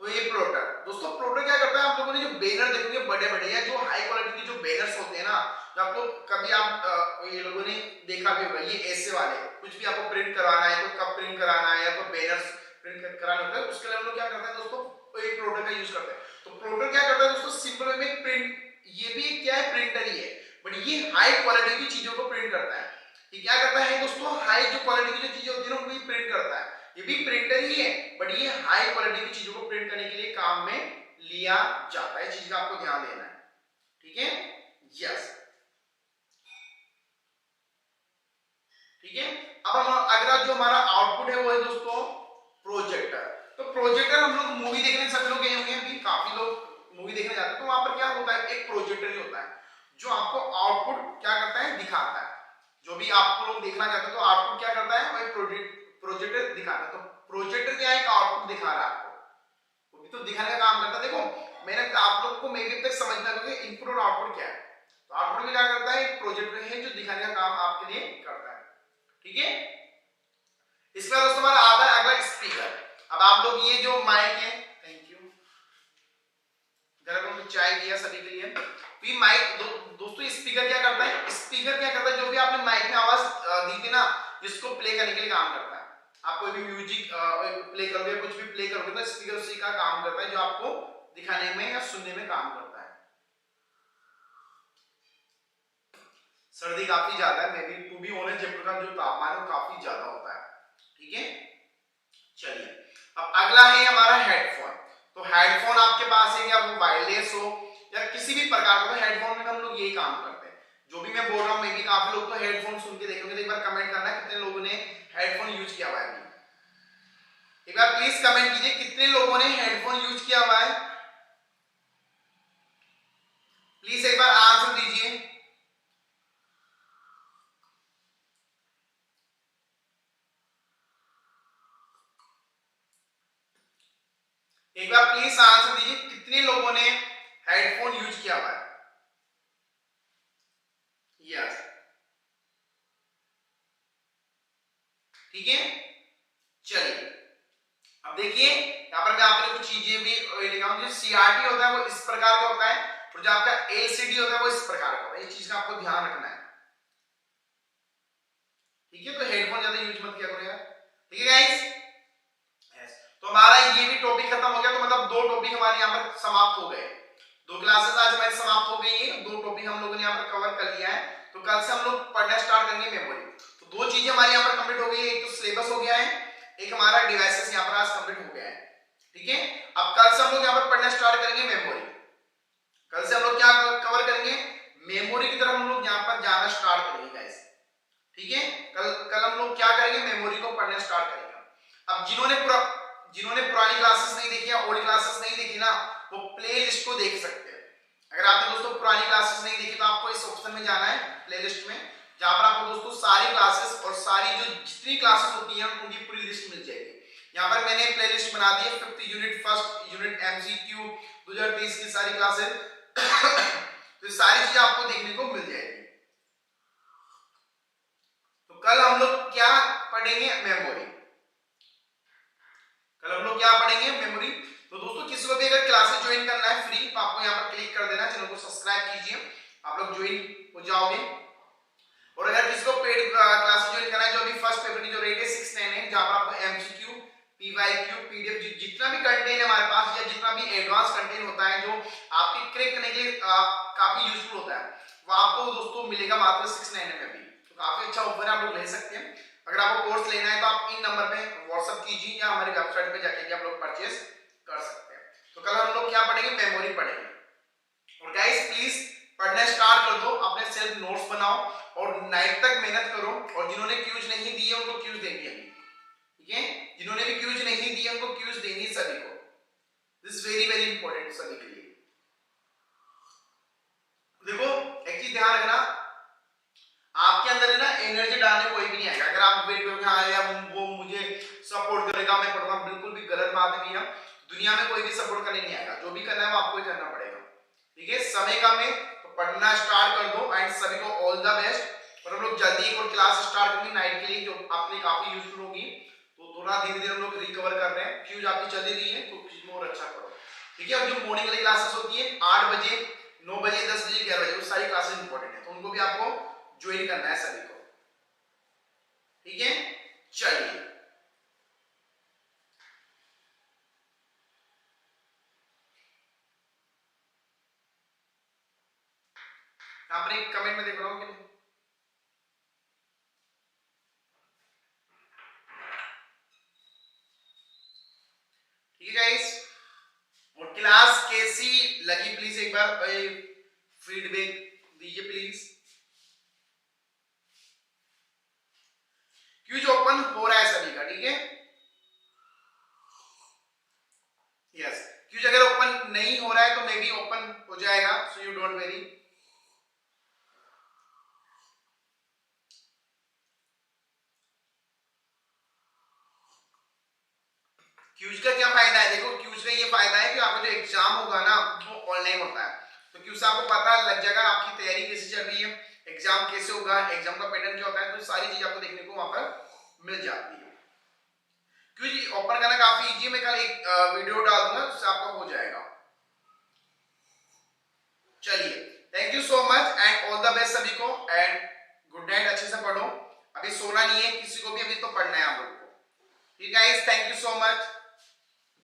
वो ये प्लॉटर। दोस्तों प्लॉटर क्या करता है, आप लोगों ने जो बैनर देखोगे बड़े बड़े या जो हाई क्वालिटी के जो बैनर्स होते हैं ना, जो आपको कभी आप ये लोगों ने देखा भी होगा, ये ऐसे वाले कुछ भी आपको प्रिंट करवाना है, तो कब प्रिंट कराना है या तो बैनर्स प्रिंट कराना होता है, उसके लिए हम लोग क्या करते हैं दोस्तों, ये प्लॉटर का यूज करते हैं। तो प्लॉटर क्या करता है दोस्तों, सिंपल वे में प्रिंट, ये भी क्या है, प्रिंटर ही है, बट ये हाई क्वालिटी की चीजों को प्रिंट करता है। ये क्या करता है दोस्तों, हाई जो क्वालिटी की जो चीजें होती है ना उनको प्रिंट करता है। ये भी प्रिंटर ही है, बट ये हाई क्वालिटी की चीजों को प्रिंट करने के लिए काम में लिया जाता है, चीज का आपको ध्यान देना है, ठीक है। यस, ठीक है। अब हम अगला जो हमारा आउटपुट है वो है दोस्तों प्रोजेक्टर। तो प्रोजेक्टर हम लोग मूवी देखने सब लोग गए होंगे, अभी काफी लोग मूवी देखने जाते हैं, तो वहां पर क्या होता है, एक प्रोजेक्टर ही होता है जो आपको आउटपुट क्या करता है, दिखाता है। जो भी आपको लोग देखना चाहते हैं तो आउटपुट क्या करता है, वो प्रोजेक्टर दिखाता है। तो प्रोजेक्टर क्या है, एक आउटपुट दिखा रहा है आपको, वो भी तो दिखाने का काम करता है। देखो मैंने आप लोग को मेरे तक समझना है कि इनपुट और आउटपुट क्या है। तो आउटपुट भी क्या करता है, एक प्रोजेक्टर है जो दिखाने का काम आपके लिए करता है। ठीक है। इसके बाद दोस्तों हमारा आता है अगला स्पीकर। अब आप लोग ये जो माइक है, थैंक यू, गर्म चाय दिया सभी के लिए। तो माइक दोस्तों स्पीकर क्या करता है, स्पीकर क्या करता है, जो भी आपने माइक में आवाज दी थी ना, जिसको प्ले करने के लिए काम करता है। आप कोई भी म्यूजिक प्ले करोगे, कुछ भी प्ले करोगे तो स्पीकर उसी का काम करता है, जो आपको दिखाने में या सुनने में काम करता है। सर्दी काफी ज्यादा है, maybe to be honest Jaipur का जो तापमान है वो काफी ज्यादा होता है। ठीक है। चलिए अब अगला है हमारा हेडफोन। तो हेडफोन आपके पास है, या वो वायरलेस हो या किसी भी प्रकार का, तो हेडफोन में हम लोग यही काम करते हैं। जो भी मैं बोल रहा हूँ, मे बी काफी लोग तो हेडफोन सुन के देखेंगे, तो एक बार कमेंट करना है कितने लोगों ने हेडफोन यूज किया हुआ है। एक बार प्लीज कमेंट कीजिए कितने लोगों ने हेडफोन यूज किया हुआ है। प्लीज एक बार आंसर दीजिए। एक बार प्लीज आंसर दीजिए कितने लोगों ने हेडफोन यूज किया हुआ है। यस, ठीक है। चलिए अब देखिए यहां पर मैं आपको कुछ चीजें भी लिखा हूं। जो सीआरटी होता है वो इस प्रकार का होता है, और जो आपका एलसीडी होता है वो इस प्रकार का होता है। इस चीज का आपको ध्यान रखना है। ठीक है। तो हेडफोन ज्यादा यूज मत किया करो यार। ठीक है गाइस। यस, तो हमारा ये भी टॉपिक खत्म हो गया। तो मतलब दो टॉपिक हमारे यहाँ पर समाप्त हो गए। दो क्लासेस आज हमारी समाप्त हो गई है। दो टॉपिक हम लोगों ने यहाँ पर कवर कर लिया है। तो कल से हम लोग पढ़ना स्टार्ट करेंगे मेमोरी। तो दो चीजें हमारी यहाँ पर कंप्लीट हो गई है, एक तो सिलेबस हो गया है, एक हमारा डिवाइसेस यहाँ पर आज कंप्लीट हो गया है। ठीक है। अब कल से हम लोग यहाँ पर पढ़ना स्टार्ट करेंगे मेमोरी। कल से हम लोग क्या कवर करेंगे, मेमोरी की तरफ हम लोग यहाँ पर जाना स्टार्ट करेंगे गाइस। ठीक है। कल हम लोग क्या करेंगे, मेमोरी को पढ़ना स्टार्ट करेंगे। अब जिन्होंने पुरानी क्लासेस नहीं देखी या ओल्ड क्लासेस नहीं देखी ना, वो प्लेलिस्ट को देख सकते हैं। अगर आपने दोस्तों पुरानी क्लासेस नहीं देखी तो आपको इस ऑप्शन में जाना है, प्लेलिस्ट में, जहां पर आपको दोस्तों सारी क्लासेस और सारी जो जितनी क्लासेस होती हैं उनकी पूरी लिस्ट मिल जाएगी। यहाँ पर मैंने प्लेलिस्ट बना दी है, 5th unit, 1st unit, MCQ 2023 की सारी क्लासेस। तो सारी चीजें आपको देखने को मिल जाएगी। तो कल हम लोग क्या पढ़ेंगे, मेमोरी। कल हम लोग क्या पढ़ेंगे, मेमोरी। तो दोस्तों किसी को भी अगर क्लासेस ज्वाइन करना है फ्री, तो आपको यहाँ पर क्लिक कर देना, चैनल को सब्सक्राइब कीजिए, आप लोग ज्वाइन हो जाओगे। और अगर किसी को पेड क्लासेस ज्वाइन करना है, जो अभी फर्स्ट पेपर की जो रेट है 699, जहां पर आपको एमसीक्यू, पीवाईक्यू, पीडीएफ जितना भी कंटेंट है हमारे पास, या जितना भी एडवांस कंटेंट होता है जो आपकी क्रैक करने के लिए काफी यूजफुल होता है, वो आपको दोस्तों मिलेगा मात्र 699 में भी। तो काफी अच्छा ऑफर है, आप लोग ले सकते हैं। अगर आपको कोर्स लेना है तो आप इन नंबर पे व्हाट्सएप कीजिए, या हमारी वेबसाइट पे जाके भी आप लोग परचेज कर सकते हैं। तो कल हम लोग क्या पढ़ेंगे, मेमोरी पढ़ेंगे। और गाइस प्लीज पढ़ना स्टार्ट कर दो, अपने सेल्फ नोट्स बनाओ और नाइट तक मेहनत करो। और जिन्होंने क्यूज नहीं दिए उनको क्यूज देंगे अभी। ठीक है। जिन्होंने भी क्यूज नहीं दिए उनको क्यूज देंगे सभी को। This is very very important सभी के लिए। देखो एक चीज ध्यान रखना, आपके अंदर है ना एनर्जी डालने कोई भी नहीं आएगा। अगर आप वेट करोगे हाँ यार वो मुझे सपोर्ट करेगा, मैं पढ़ूंगा, बिल्कुल भी गलत बात है भैया। दुनिया में कोई भी सपोर्ट करने नहीं आएगा। जो भी करना है वो आपको ही करना पड़ेगा। ठीक है। समय कम है तो पढ़ना स्टार्ट कर दो, एंड सभी को ऑल द बेस्ट। और हम लोग जल्दी एक और क्लास स्टार्ट करेंगे नाइट के लिए, जो आपके लिए काफी यूजफुल होगी। तो थोड़ा धीरे धीरे हम लोग रिकवर कर रहे हैं, क्यूज आपकी चल रही है तो क्यूज में और अच्छा करो। ठीक है। और जो मॉर्निंग वाली क्लासेस होती है 8 बजे, 9 बजे, 10 बजे, 11 बजे, वो सारी क्लासेस इंपॉर्टेंट है, तो उनको भी आपको ज्वाइन करना है सभी को। ठीक है। चलिए यहां पर एक कमेंट में देख रहा हूं कि ठीक है गाइस। और क्लास कैसी लगी प्लीज एक बार फीडबैक दीजिए प्लीज। क्यूज ओपन हो रहा है सभी का, ठीक है। यस, क्यूज अगर ओपन नहीं हो रहा है तो मे बी ओपन हो जाएगा, सो यू डोंट वेरी। क्यूज का क्या फायदा है, देखो क्यूज का ये फायदा है कि आपका जो एग्जाम होगा ना वो ऑनलाइन होता है, तो क्यूज से आपको पता लग जाएगा आपकी तैयारी कैसे चल रही है, एग्जाम कैसे होगा, एग्जाम का पैटर्न क्या होता है, तो सारी चीज आपको देखने को वहां पर मिल जाती है। क्यूज ओपन करना काफी इजी है, मैं कल एक वीडियो डाल दूंगा उससे आपका हो जाएगा। चलिए, thank you so much and all the best सभी को, एंड गुड नाइट। अच्छे से पढ़ो, अभी सोना नहीं है किसी को भी, अभी तो पढ़ना है आप लोगों को। ठीक है guys, thank you so much.